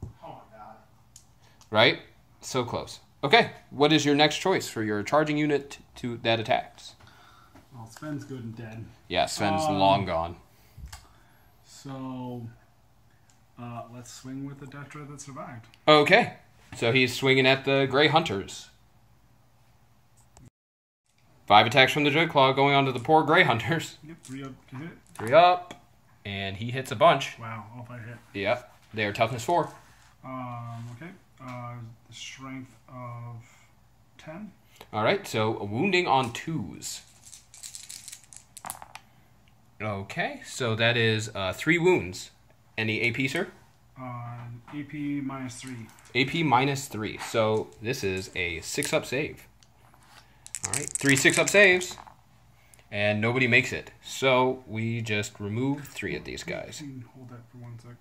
Oh my god. Right? So close. Okay, what is your next choice for your charging unit that attacks. Well, Sven's good and dead. Yeah, Sven's long gone. So, let's swing with the Batrep that survived. Okay, so he's swinging at the Grey Hunters. 5 attacks from the Dreadclaw going on to the poor Grey Hunters. Yep, 3 up to hit. 3 up, and he hits a bunch. Wow, all 5 hit. Yep, they are toughness 4. Okay. The strength of 10. All right, so a wounding on 2s. Okay, so that is 3 wounds. Any AP, sir? AP minus 3. AP minus 3. So this is a 6-up save. All right, 3 6-up saves, and nobody makes it. So we just remove 3 of these guys. Hold that for 1 sec.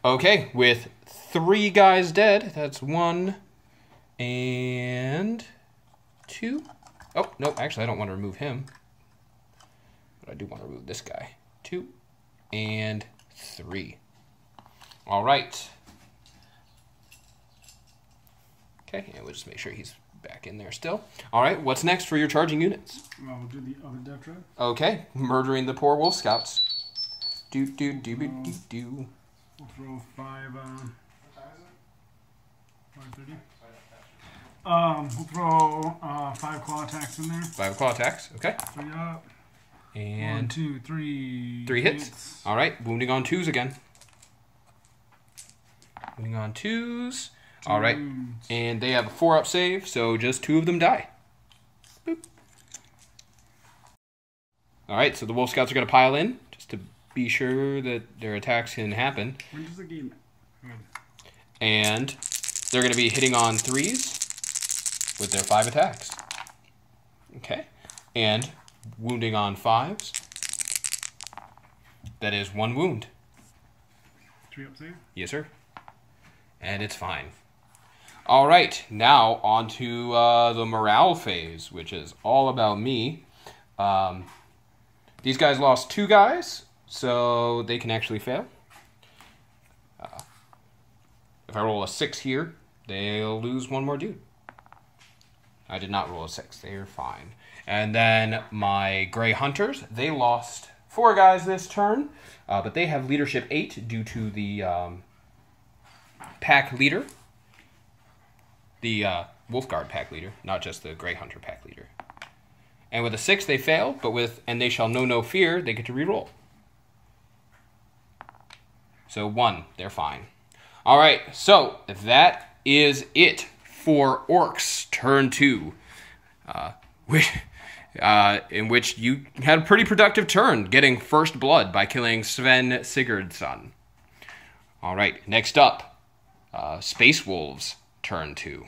Okay, with 3 guys dead, that's 1 and 2. Oh, no, actually I don't want to remove him. But I do want to remove this guy. 2 and 3. All right. Okay, and we'll just make sure he's back in there still. All right, what's next for your charging units? We'll do the other Batrep. Okay, murdering the poor wolf scouts. Do. We'll throw 5. 530. We'll throw 5 claw attacks in there. 5 claw attacks. Okay. 3 up. And 1, 2, 3. 3 hits. All right, wounding on 2s again. Wounding on 2s. All right, and they have a 4-up save, so just 2 of them die. Boop. All right, so the wolf scouts are going to pile in just to be sure that their attacks can happen. When does the game end? And they're going to be hitting on 3s with their 5 attacks. Okay. And wounding on 5s. That is 1 wound. 3 up save? Yes, sir. And it's fine. All right. Now on to the morale phase, which is all about me. These guys lost 2 guys, so they can actually fail. If I roll a 6 here, they'll lose 1 more dude. I did not roll a 6. They are fine. And then my Grey Hunters, they lost 4 guys this turn, but they have leadership 8 due to the pack leader. The Wolfguard pack leader, not just the Grey Hunter pack leader. And with a 6, they fail, but with and they shall know no fear, they get to reroll. So 1, they're fine. All right, so that is it for Orks turn 2, in which you had a pretty productive turn, getting first blood by killing Sven Sigurdsson. All right, next up, Space Wolves turn 2.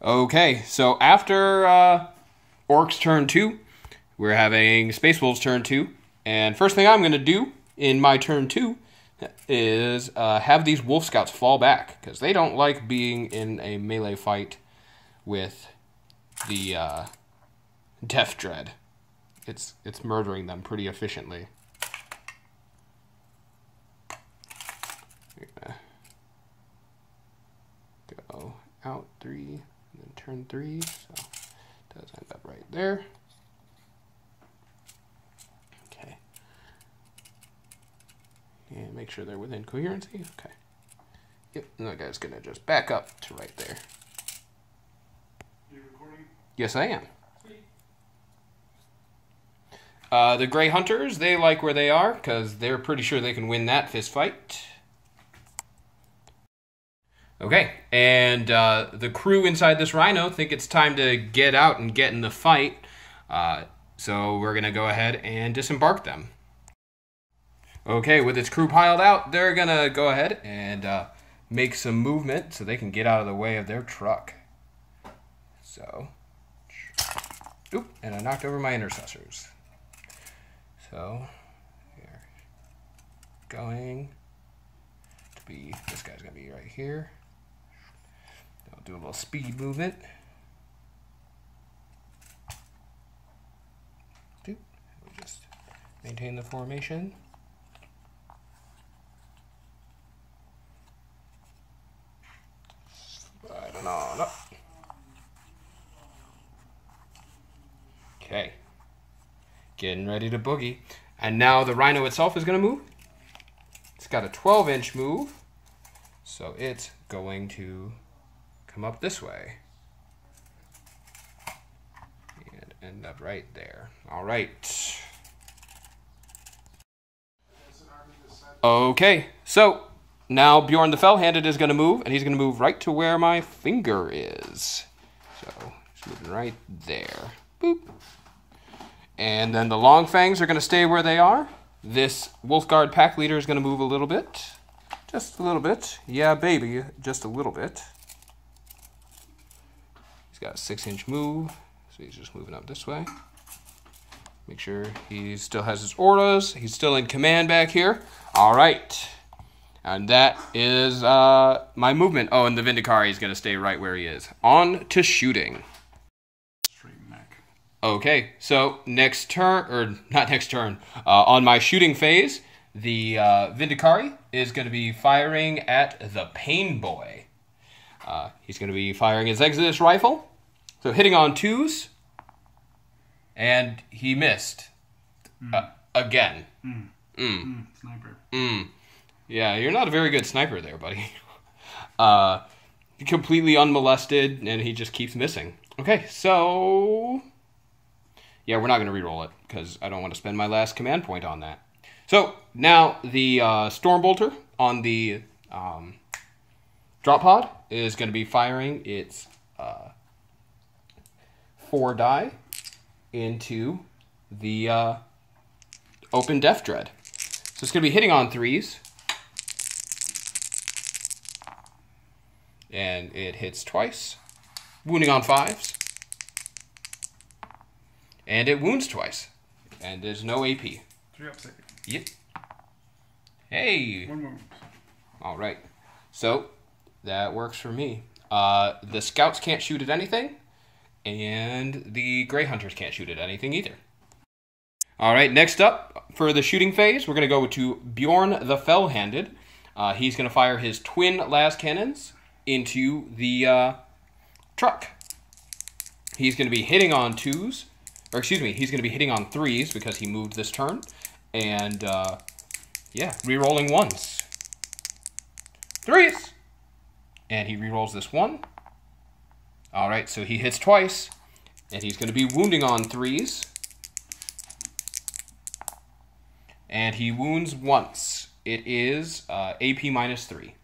Okay, so after Orks turn 2, we're having Space Wolves turn 2, and first thing I'm going to do in my turn 2 is have these Wolf Scouts fall back, because they don't like being in a melee fight with the Death Dread. It's murdering them pretty efficiently. We're gonna go out 3, and then turn 3, so it does end up right there. Okay. And make sure they're within coherency. Okay. Yep, and that guy's gonna just back up to right there. You recording? Yes, I am. The Grey Hunters, they like where they are, because they're pretty sure they can win that fist fight. Okay, and the crew inside this rhino think it's time to get out and get in the fight. So we're going to go ahead and disembark them. Okay, with its crew piled out, they're going to go ahead and make some movement so they can get out of the way of their truck. So, oop, and I knocked over my intercessors. So, we're going to be, this guy's going to be right here. I'll do a little speed movement. We'll just maintain the formation. Slide on up. Getting ready to boogie. And now the rhino itself is going to move. It's got a 12-inch move. So it's going to come up this way. And end up right there. All right. Okay, so now Bjorn the Fell-Handed is going to move, and he's going to move right to where my finger is. So he's moving right there. Boop. And then the Long Fangs are going to stay where they are. This Wolfguard pack leader is going to move a little bit. Just a little bit. Yeah, baby, just a little bit. He's got a 6-inch move, so he's just moving up this way. Make sure he still has his auras. He's still in command back here. All right. And that is my movement. Oh, and the Vindicari is going to stay right where he is. On to shooting. Straight neck. Okay, so next turn, or not next turn, on my shooting phase, the Vindicari is going to be firing at the Pain Boy. He's going to be firing his Exodus rifle. So hitting on 2s. And he missed. Again. Sniper. Yeah, you're not a very good sniper there, buddy. Completely unmolested, and he just keeps missing. Okay, so... yeah, we're not going to reroll it, because I don't want to spend my last command point on that. So, now the Stormbolter on the drop pod is going to be firing its 4 die into the open Death Dread. So it's going to be hitting on 3s. And it hits twice. Wounding on 5s. And it wounds twice. And there's no AP. 3 up save. Yep. Hey! 1 wound. Alright. So, that works for me. The Scouts can't shoot at anything. And the Grey Hunters can't shoot at anything either. Alright, next up, for the shooting phase, we're going to go to Bjorn the Fell-Handed. He's going to fire his twin las cannons into the truck. He's going to be hitting on 2s. Or excuse me, he's going to be hitting on 3s because he moved this turn. And, yeah, re-rolling 1s. 3s! And he re-rolls this 1. Alright, so he hits twice, and he's going to be wounding on 3s. And he wounds once. It is AP minus 3.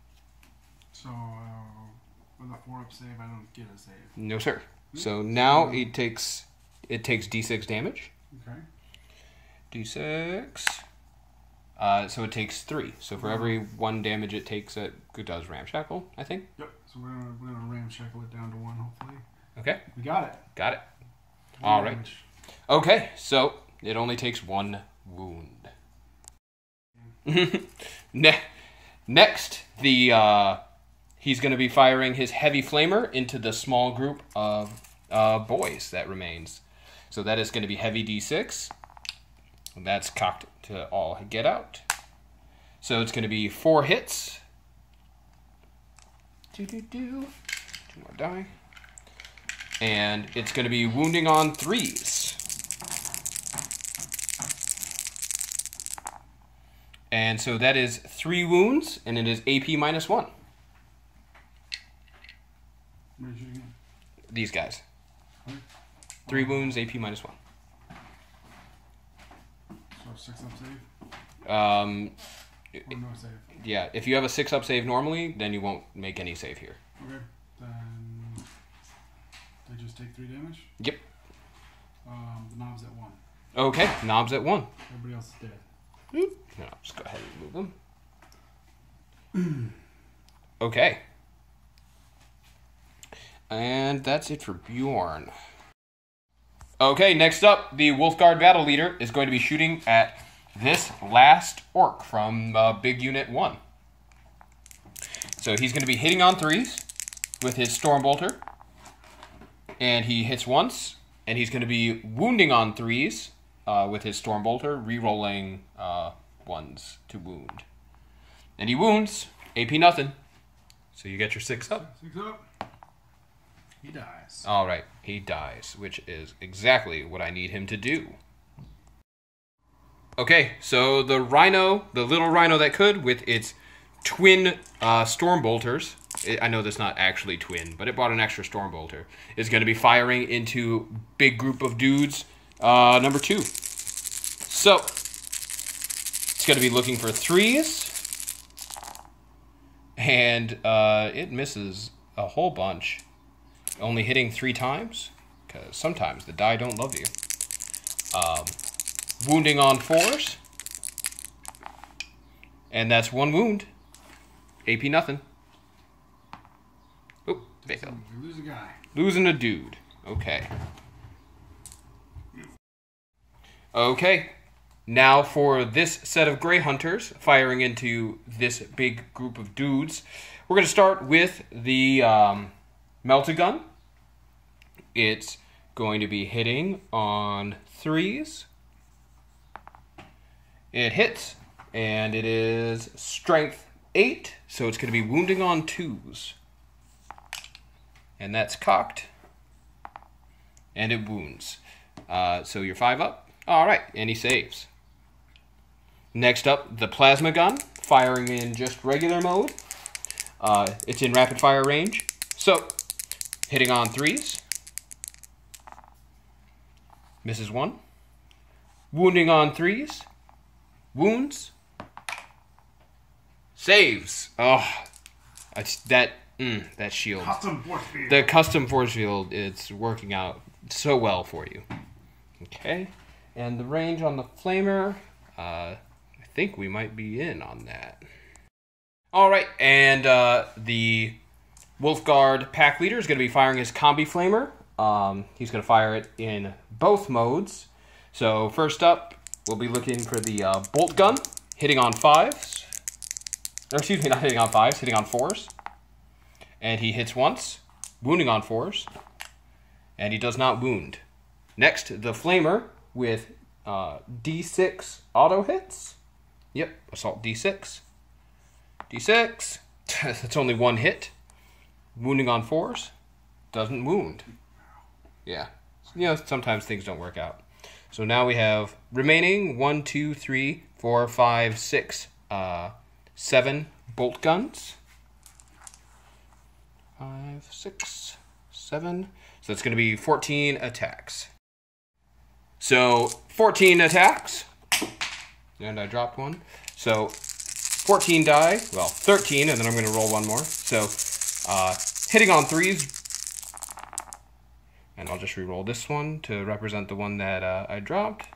So, with a 4 up save, I don't get a save. No, sir. So now it takes D6 damage. Okay. D6. So it takes 3. So for every 1 damage it takes, it does Ramshackle, I think. Yep. So we're gonna ramshackle it down to 1, hopefully. Okay. We got it. Got it. All right. Okay, so it only takes 1 wound. Next, he's going to be firing his heavy flamer into the small group of boys that remains. So that is going to be heavy D6. That's cocked to all get out. So it's going to be 4 hits. 2 more die. And it's going to be wounding on 3s. And so that is 3 wounds, and it is AP minus 1. Where's you again? These guys. What? 3 wounds, AP minus 1. So 6 up save? Or no save? Yeah, if you have a 6 up save normally, then you won't make any save here. Okay. Then they just take 3 damage? Yep. The knob's at 1. Okay, knobs at 1. Everybody else is dead. No, just go ahead and move them. Okay. And that's it for Bjorn. Okay, next up, the Wolfguard Battle Leader is going to be shooting at this last Orc from Big Unit 1. So he's going to be hitting on 3s with his Stormbolter. And he hits once, and he's going to be wounding on 3s with his Stormbolter, re-rolling 1s to wound. And he wounds, AP nothing. So you get your 6 up. 6 up. He dies. All right, he dies, which is exactly what I need him to do. Okay, so the rhino, the little rhino that could, with its twin storm bolters, I know that's not actually twin, but it bought an extra storm bolter, is going to be firing into big group of dudes number 2. So it's going to be looking for 3s, and it misses a whole bunch, only hitting 3 times, because sometimes the die don't love you. Wounding on 4s, and that's 1 wound. AP nothing. Oh, failed. We lose a guy. Losing a dude. Okay. Okay. Now for this set of Grey Hunters firing into this big group of dudes. We're going to start with the melted gun. It's going to be hitting on 3s. It hits, and it is strength 8, so it's going to be wounding on 2s. And that's cocked, and it wounds. So you're 5 up. All right, and he saves. Next up, the plasma gun, firing in just regular mode. It's in rapid fire range. So, hitting on 3s. Misses 1. Wounding on 3s. Wounds. Saves. Oh, that shield. Custom force field. The custom force field, it's working out so well for you. Okay, and the range on the flamer, I think we might be in on that. All right, and the Wolfguard pack leader is going to be firing his combi flamer. He's going to fire it in both modes. So first up, we'll be looking for the bolt gun, hitting on 5s. Or excuse me, not hitting on 5s, hitting on 4s. And he hits once, wounding on 4s. And he does not wound. Next, the flamer with D6 auto hits. Yep, assault D6. D6. That's only 1 hit. Wounding on 4s. Doesn't wound. Yeah. You know, sometimes things don't work out. So now we have remaining 1, 2, 3, 4, 5, 6, 7 bolt guns. 5, 6, 7. So that's going to be 14 attacks. So 14 attacks. And I dropped 1. So 14 die. Well, 13, and then I'm going to roll 1 more. So hitting on 3s. And I'll just re-roll this one to represent the one that I dropped.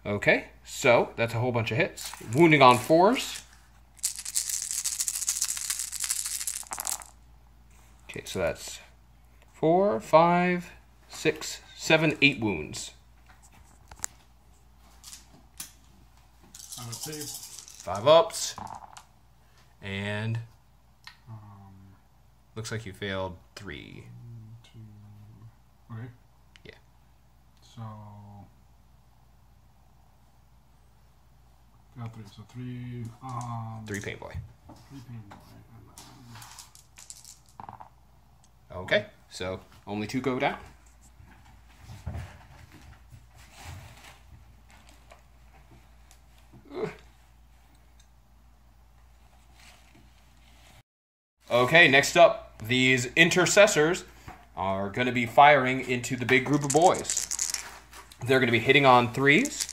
Okay, so that's a whole bunch of hits. Wounding on 4s. Okay, so that's 4, 5, 6, 7, 8 wounds. I'm a save. 5 ups. And looks like you failed 3. 2. Okay. Yeah. So got 3. So 3. 3 pain boy. 3 pain boy. Okay, so only 2 go down. Okay, next up, these intercessors are going to be firing into the big group of boys. They're going to be hitting on 3s.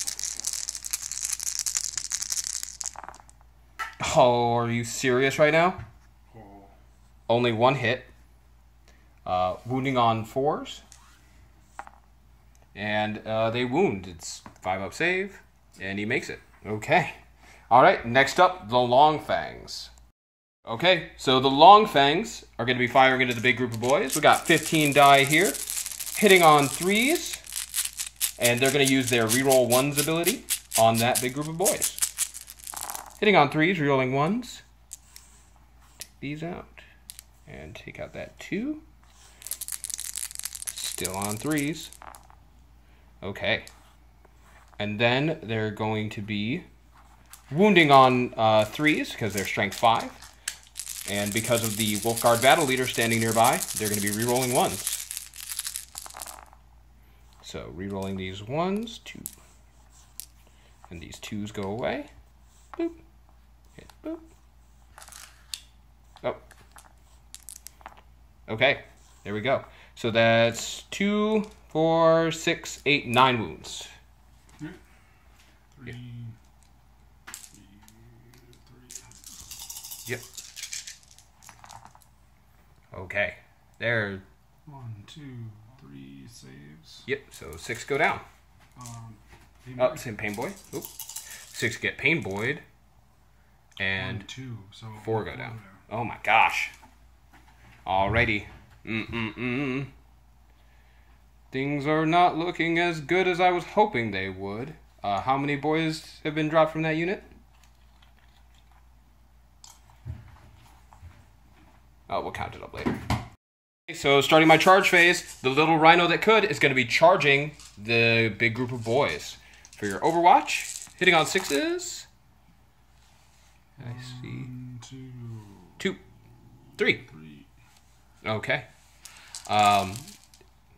Oh, are you serious right now? Oh. Only 1 hit. Wounding on 4s. And they wound. It's 5 up save. And he makes it. Okay. Alright, next up, the Long Fangs. Okay, so the Long Fangs are going to be firing into the big group of boys. We got 15 die here. Hitting on 3s. And they're going to use their reroll 1s ability on that big group of boys. Hitting on 3s, rerolling 1s. Take these out. And take out that 2. Still on 3s. Okay. And then they're going to be wounding on 3s because they're strength 5. And because of the Wolfguard battle leader standing nearby, they're going to be rerolling 1s. So rerolling these 1s. 2, And these 2s go away. Boop. Hit boop. Oh. Okay, there we go. So that's 2, 4, 6, 8, 9 wounds. 3. Yeah. 3. Yep. Okay. There. 1, 2, 3 saves. Yep. So 6 go down. Pain Same Pain Boy. Oop. 6 get Pain Boyed. And 1, 2, so 4 go down. Oh my gosh. Alrighty. Things are not looking as good as I was hoping they would. How many boys have been dropped from that unit? Oh, we'll count it up later. Okay, so starting my charge phase, the little rhino that could is going to be charging the big group of boys. For your Overwatch, hitting on 6s. I see. 1, 2, 2, 3. 3. Okay.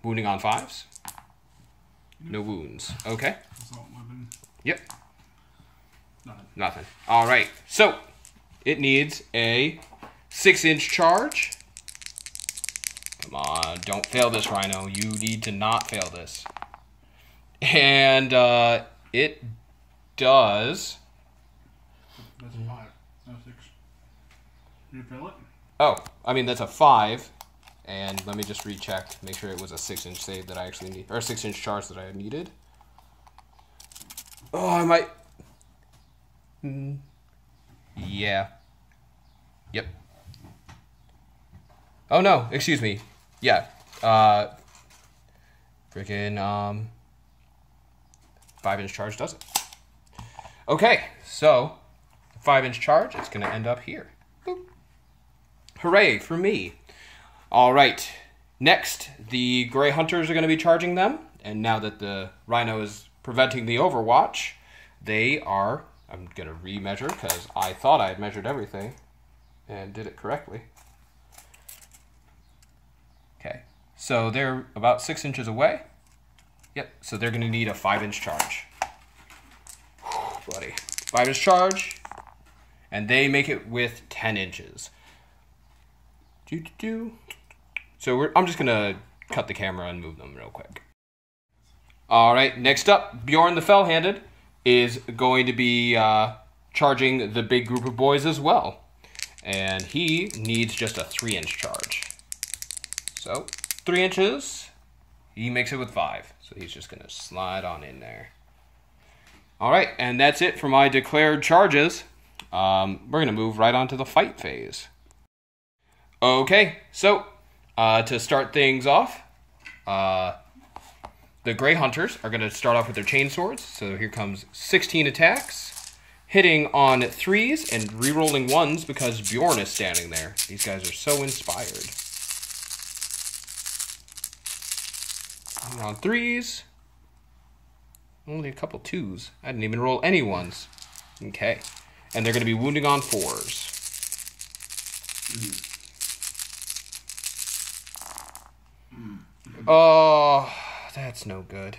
Wounding on 5s. No wounds. Okay. Assault weapon. Yep. Nothing. Nothing. All right. So it needs a 6-inch charge. Come on. Don't fail this, Rhino. You need to not fail this. And it does. That's a 5. No 6. Did you fail it? Oh, I mean, that's a 5. And let me just recheck, make sure it was a 6-inch save that I actually need, or 6-inch charge that I needed. Oh, I might. Yeah. Yep. Oh no, excuse me. Yeah. Freaking 5-inch charge does it. Okay, so 5-inch charge, it's gonna end up here. Boop. Hooray for me. All right, next, the Grey Hunters are going to be charging them, and now that the Rhino is preventing the Overwatch, they are, I'm going to remeasure because I thought I had measured everything and did it correctly. Okay, so they're about 6 inches away. Yep, so they're going to need a 5-inch charge. Whew, buddy. 5-inch charge, and they make it with 10 inches. So I'm just going to cut the camera and move them real quick. All right, next up, Bjorn the Fell-Handed is going to be charging the big group of boys as well. And he needs just a 3-inch charge. So 3 inches, he makes it with 5. So he's just going to slide on in there. All right, and that's it for my declared charges. We're going to move right on to the fight phase. Okay, so to start things off, the Grey Hunters are going to start off with their chainswords. So here comes 16 attacks, hitting on 3s and re-rolling 1s because Bjorn is standing there. These guys are so inspired. And on 3s, only a couple 2s. I didn't even roll any 1s. Okay, and they're going to be wounding on 4s. Oh, that's no good.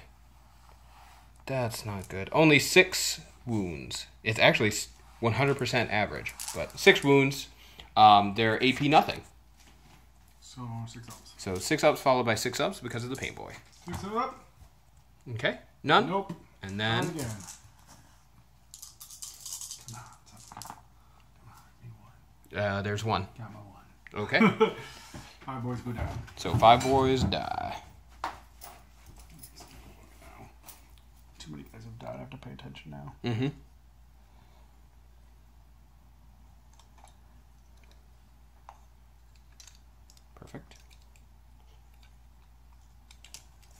That's not good. Only 6 wounds. It's actually 100% average, but 6 wounds. They're AP nothing. So 6 ups. So 6 ups followed by 6 ups because of the Pain Boy. 6 up? Okay, none. Nope. And then Not again. Come on, be 1. there's 1. Got my 1. Okay. 5 boys go down. So 5 boys die. Too many guys have died. I have to pay attention now. Mm-hmm. Perfect.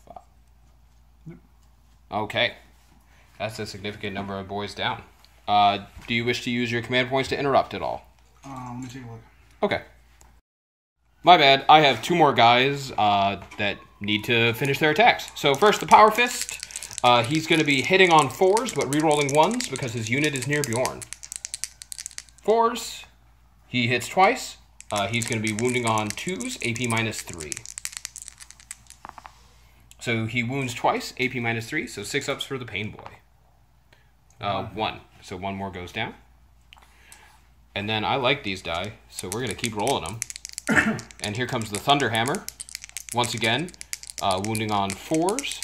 5. Yep. Okay. That's a significant number of boys down. Do you wish to use your command points to interrupt at all? Let me take a look. Okay. My bad. I have 2 more guys that need to finish their attacks. So first, the Power Fist. He's going to be hitting on 4s, but re-rolling 1s because his unit is near Bjorn. 4s. He hits twice. He's going to be wounding on 2s, AP minus 3. So he wounds twice, AP minus 3, so 6 ups for the Pain Boy. 1. So 1 more goes down. And then I like these die, so we're going to keep rolling them. And here comes the Thunder Hammer. Once again, wounding on 4s.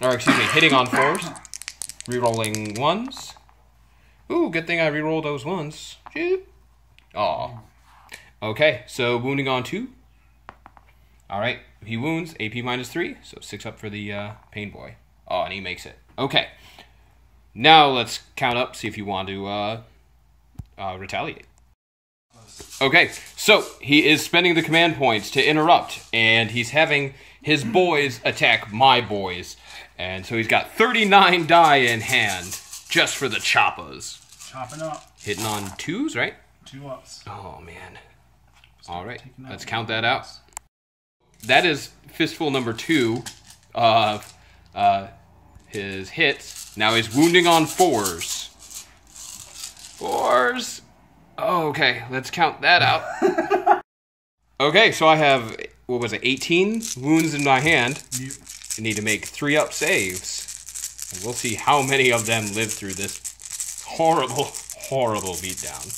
Or, excuse me, hitting on 4s. Rerolling 1s. Ooh, good thing I rerolled those 1s. Aw. Okay, so wounding on 2. Alright, he wounds, AP -3, so 6 up for the Pain Boy. Oh, and he makes it. Okay. Now let's count up, see if you want to retaliate. Okay, so he is spending the command points to interrupt, and he's having his boys attack my boys. And so he's got 39 die in hand, just for the choppas. Chopping up. Hitting on 2s, right? 2 ups. Oh, man. All right, let's count that out. That is fistful number 2 of his hits. Now he's wounding on 4s. 4s. Oh, okay, let's count that out. Okay, so I have, what was it, 18 wounds in my hand. Yep. I need to make 3-up saves. And we'll see how many of them live through this horrible, horrible beatdown.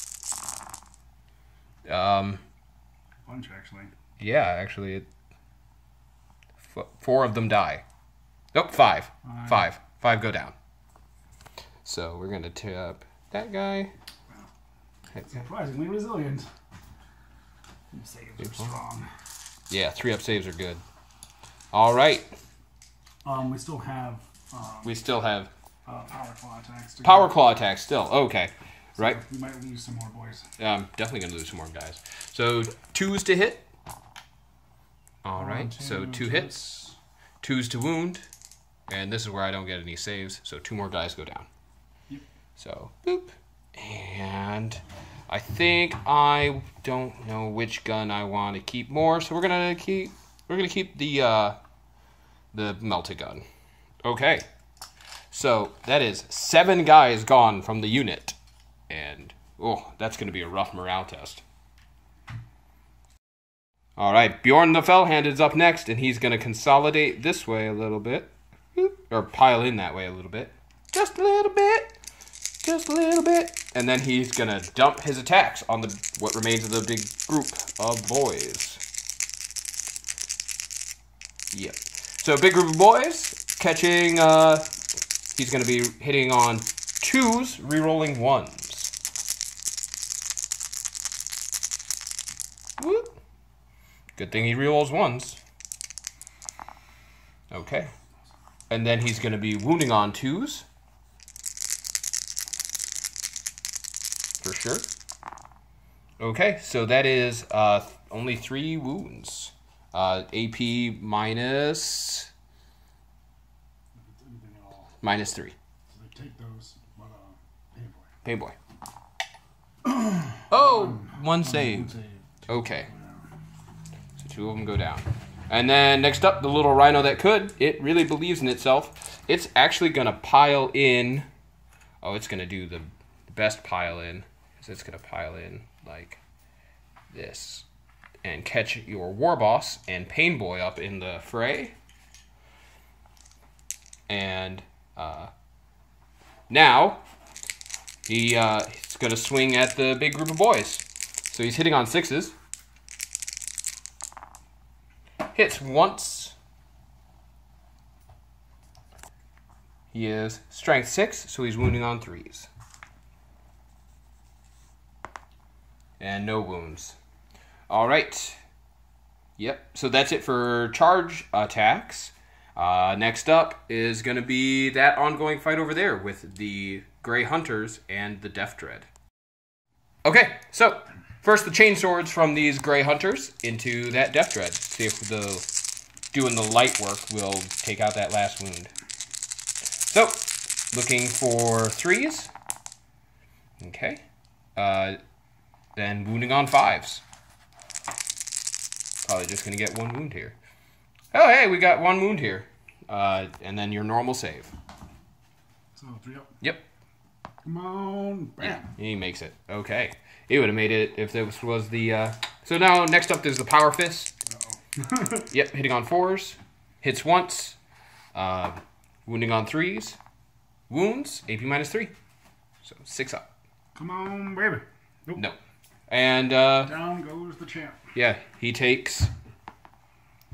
Bunch, actually. Yeah, actually, 4 of them die. Nope, 5. 5. 5 go down. So we're going to tap that guy. Surprisingly resilient. Saves are strong. Yeah, 3-up saves are good. All right. We still have... Power claw attacks. Power claw attacks still. Okay. So right. We might lose some more boys. I'm definitely going to lose some more guys. So 2s to hit. All right. So 2 hits. 2s to wound. And this is where I don't get any saves. So 2 more guys go down. Yep. So boop. And I think I don't know which gun I want to keep more. So we're gonna keep the melted gun. Okay. So that is 7 guys gone from the unit. And, oh, that's going to be a rough morale test. All right, Bjorn the Fellhand is up next, and he's going to consolidate this way a little bit. Or pile in that way a little bit. Just a little bit. Just a little bit. And then he's going to dump his attacks on what remains of the big group of boys. Yep. So big group of boys, catching... he's going to be hitting on 2s, rerolling 1s. Whoop. Good thing he rerolls 1s. Okay. And then he's going to be wounding on 2s. For sure. Okay, so that is only 3 wounds. AP minus... -3. So they take those, but Pain Boy. Oh, 1 save. Okay. So 2 of them go down. And then next up, the little rhino that could. It really believes in itself. It's actually going to pile in. Oh, it's going to do the best pile in. So it's going to pile in like this. And catch your War Boss and Pain Boy up in the fray. And now he's going to swing at the big group of boys. So he's hitting on 6s. Hits once. He is strength 6, so he's wounding on 3s. And no wounds. All right. Yep, so that's it for charge attacks. Next up is going to be that ongoing fight over there with the Grey Hunters and the Death Dread. Okay, so first the chain swords from these Grey Hunters into that Death Dread. See if doing the light work will take out that last wound. So, looking for 3s. Okay. Then wounding on 5s. Probably just going to get 1 wound here. Oh, hey, we got 1 wound here. And then your normal save. So 3 up. Yep. Come on. Bam. Yeah, he makes it. Okay. He would have made it if this was the... So now, next up is the Power Fist. Uh-oh. Yep, hitting on 4s. Hits once. Wounding on 3s. wounds, AP -3. So 6 up. Come on, baby. Nope. No. And, down goes the champ. yeah, he takes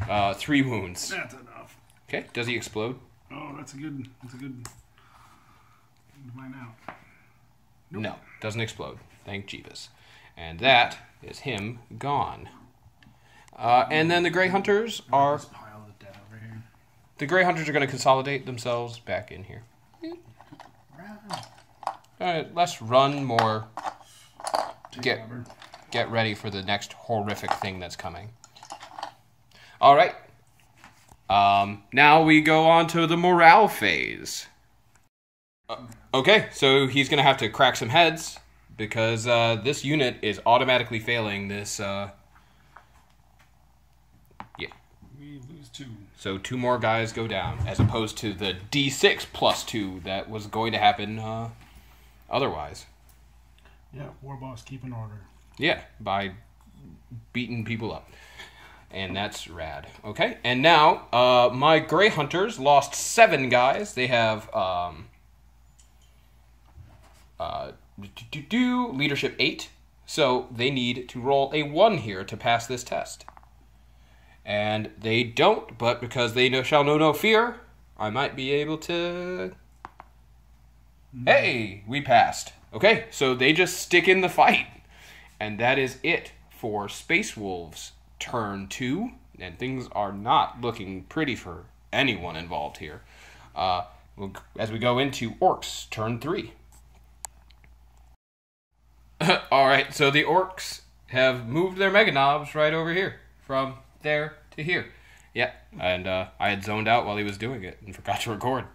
3 wounds. That's enough. Okay, does he explode? Oh, that's a good to find out. Nope. No, doesn't explode. Thank Jeebus. And that is him gone. And then the Grey Hunters are... This pile of dead over here. The Grey Hunters are going to consolidate themselves back in here. Alright, let's run more. Get ready for the next horrific thing that's coming. Alright. Now we go on to the morale phase. Okay, so he's going to have to crack some heads because this unit is automatically failing this... yeah. We lose 2. So 2 more guys go down, as opposed to the D6 +2 that was going to happen otherwise. Yeah, War Boss, keep in order. Yeah, by beating people up. And that's rad. Okay, and now my Grey Hunters lost 7 guys. They have leadership 8. So they need to roll a 1 here to pass this test. And they don't, but because they shall know no fear, I might be able to... Hey, we passed. Okay, so they just stick in the fight. And that is it for Space Wolves turn 2. And things are not looking pretty for anyone involved here. As we go into Orks turn 3. Alright, so the Orks have moved their Mega Knobs right over here. From there to here. Yeah, and I had zoned out while he was doing it and forgot to record.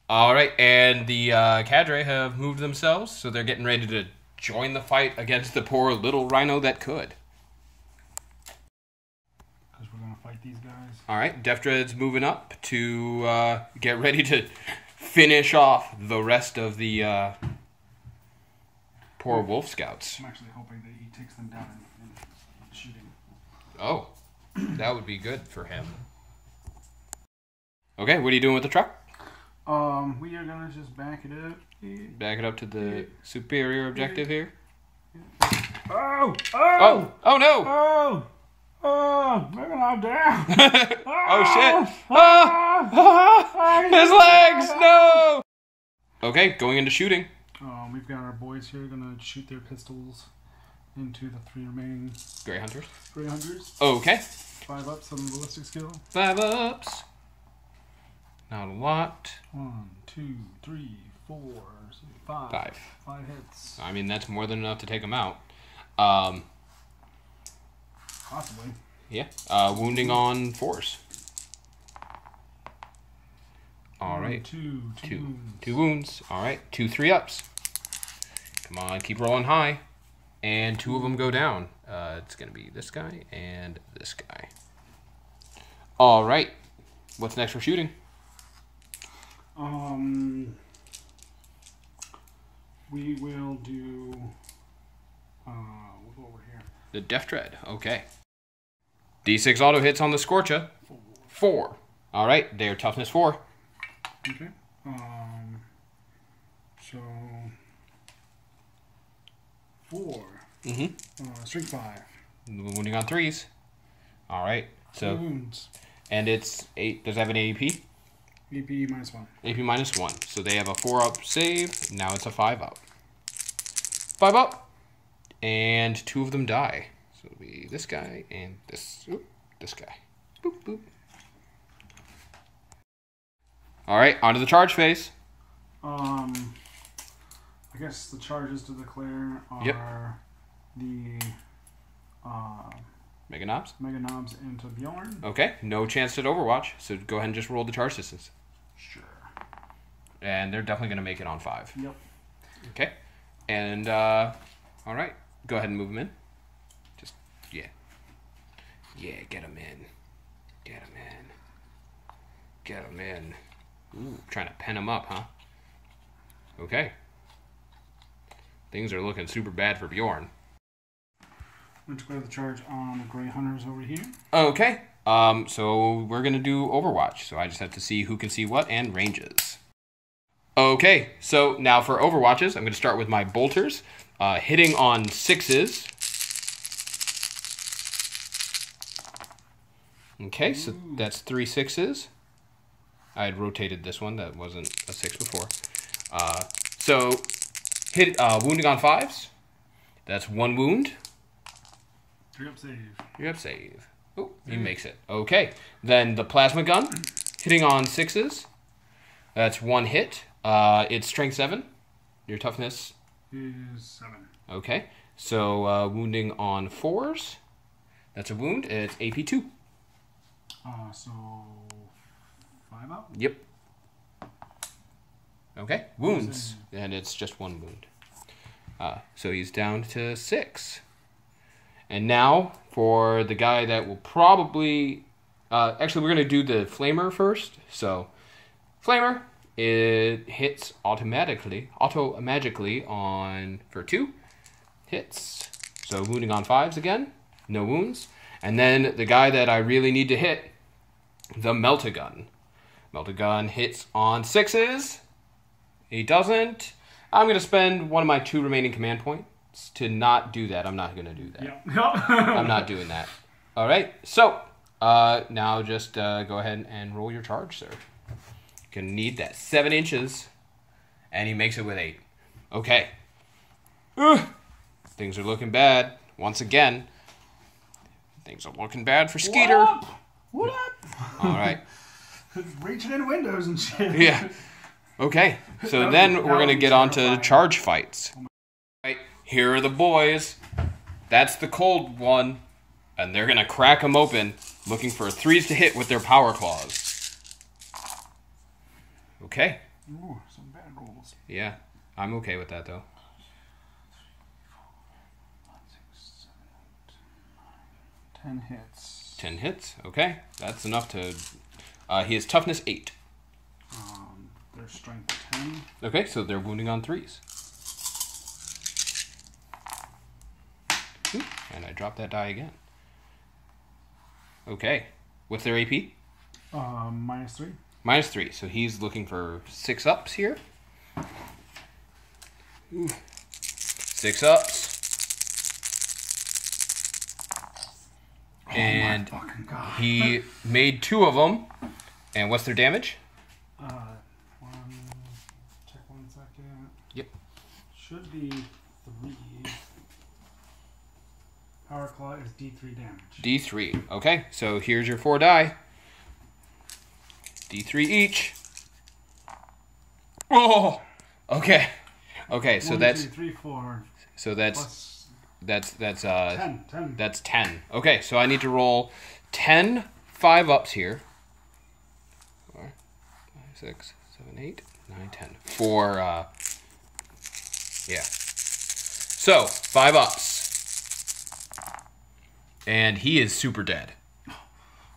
Alright, and the cadre have moved themselves, so they're getting ready to join the fight against the poor little rhino that could. Because we're going to fight these guys. Alright, Def Dread's moving up to get ready to finish off the rest of the poor Wolf Scouts. I'm actually hoping that he takes them down in shooting. Oh, that would be good for him. Okay, what are you doing with the truck? We are gonna just back it up. Back it up to the superior objective here. Oh! Oh! Oh no! Oh! Oh! Maybe I'm down. Oh shit! Ah! His legs! No! Okay, going into shooting. We've got our boys here gonna shoot their pistols into the 3 remaining Grey Hunters. Grey Hunters. Okay. 5 ups on the ballistic skill. 5 ups. Not a lot. 1, 2, 3, 4, 5. 5 hits. I mean, that's more than enough to take them out. Possibly. Yeah. Wounding on 4s. All right. 2 wounds. All right. 2 3-ups. Come on, keep rolling high. And 2 of them go down. It's going to be this guy and this guy. All right. What's next for shooting? We will do, we'll go over here. The Def Dread. Okay. D6 auto hits on the Scorcha. 4. All right. They are toughness 4. Okay. So 4. Strength 5. Wounding on 3s. All right. So 2 wounds. And it's 8. Does it have an AEP? AP -1. AP -1. So they have a 4-up save. Now it's a 5-up. 5-up. And 2 of them die. So it'll be this guy and this guy. Boop, boop. All right, on to the charge phase. I guess the charges to declare are the Mega Knobs. Mega Knobs into Bjorn. Okay, no chance at Overwatch, so go ahead and just roll the charge distance. Sure. And they're definitely going to make it on 5. Yep. Okay, and all right, go ahead and move them in. Just, yeah, get them in. Get them in. Get them in. Ooh, trying to pen them up, huh? Okay. Things are looking super bad for Bjorn. I'm going to declare the charge on the Grey Hunters over here. Okay. So we're going to do Overwatch. So I just have to see who can see what and ranges. Okay, so now for Overwatches, I'm going to start with my bolters. Hitting on 6s. Okay, so that's 3 6s. I had rotated this one. That wasn't a 6 before. So hit wounding on 5s. That's 1 wound. 3-up save. 3-up save. Oh, he makes it. Okay, then the plasma gun. Hitting on 6s. That's 1 hit. It's strength 7. Your toughness is 7. Okay, so wounding on 4s. That's a wound. It's AP 2. So 5-up? Yep. Okay, wounds. And it's just 1 wound. So he's down to 6. And now for the guy that will probably... actually, we're going to do the Flamer first. So, Flamer, it hits auto-magically on for 2. Hits. So wounding on 5s again. No wounds. And then the guy that I really need to hit, the Melt-A-Gun. Melt-A-Gun hits on 6s. He doesn't. I'm going to spend one of my 2 remaining command points to not do that. I'm not going to do that. Yep. I'm not doing that. All right. So now just go ahead and roll your charge, sir. Going to need that 7 inches. And he makes it with 8. Okay. Things are looking bad. Once again, things are looking bad for Skeeter. What up? All right. Reaching in windows and shit. Yeah. Okay. So then we're going to get on to charge fights. Right. Here are the boys. That's the cold one. And they're going to crack them open, looking for 3s to hit with their power claws. Okay. Ooh, some bad rolls. Yeah. I'm okay with that, though. 10 hits. 10 hits. Okay. That's enough to... he has toughness 8. Their strength 10. Okay, so they're wounding on 3s. Ooh, and I dropped that die again. Okay. What's their AP? -3. -3. So he's looking for 6 ups here. Ooh. 6 ups. And oh my fucking God. he made 2 of them. And what's their damage? Check 1 second. Yep. Should be 3. Power Claw is D3 damage. D3. Okay, so here's your 4 die. D3 each. Oh! Okay. Okay, so 1, that's... 2, 3, 4. So that's... Plus That's 10. That's 10. Okay, so I need to roll 10 5-ups here. 4, 5, 6, 7, 8, 9, 10. For yeah. So 5-ups. And he is super dead.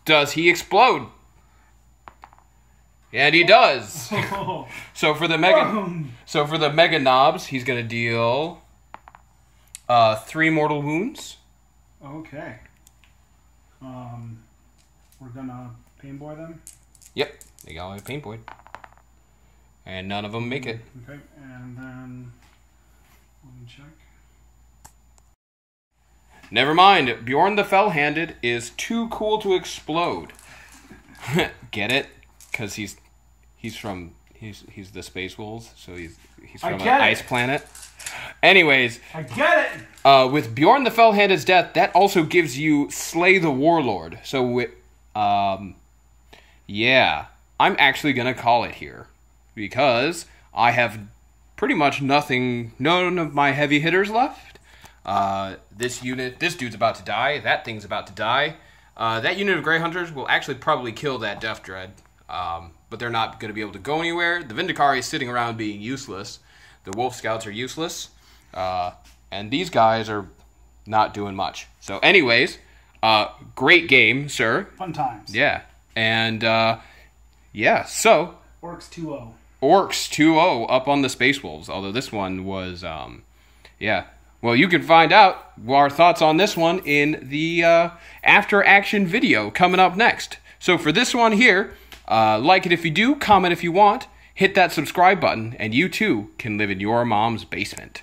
Does he explode? And he does. So for the mega knobs, he's gonna deal 3 mortal wounds. Okay. We're gonna painboy them. Yep, they got a paintboy. And none of them make it. Okay, and then let me check. Never mind. Bjorn the Fell-Handed is too cool to explode. Get it? Because he's the Space Wolves, so he's from an ice planet. Anyways, I get it. With Bjorn the Fell-Handed's death, that also gives you Slay the Warlord. So, yeah, I'm actually gonna call it here because I have pretty much none of my heavy hitters left. This dude's about to die. That thing's about to die. That unit of Grey Hunters will actually probably kill that Death Dread, but they're not going to be able to go anywhere. The Vindicari is sitting around being useless. The Wolf Scouts are useless. And these guys are not doing much. So anyways, great game, sir. Fun times. Yeah. And, yeah, so... Orks 2-0. Orks 2-0 up on the Space Wolves. Although this one was, yeah. Well, you can find out our thoughts on this one in the after-action video coming up next. So for this one here, like it if you do, comment if you want, Hit that subscribe button, and you too can live in your mom's basement.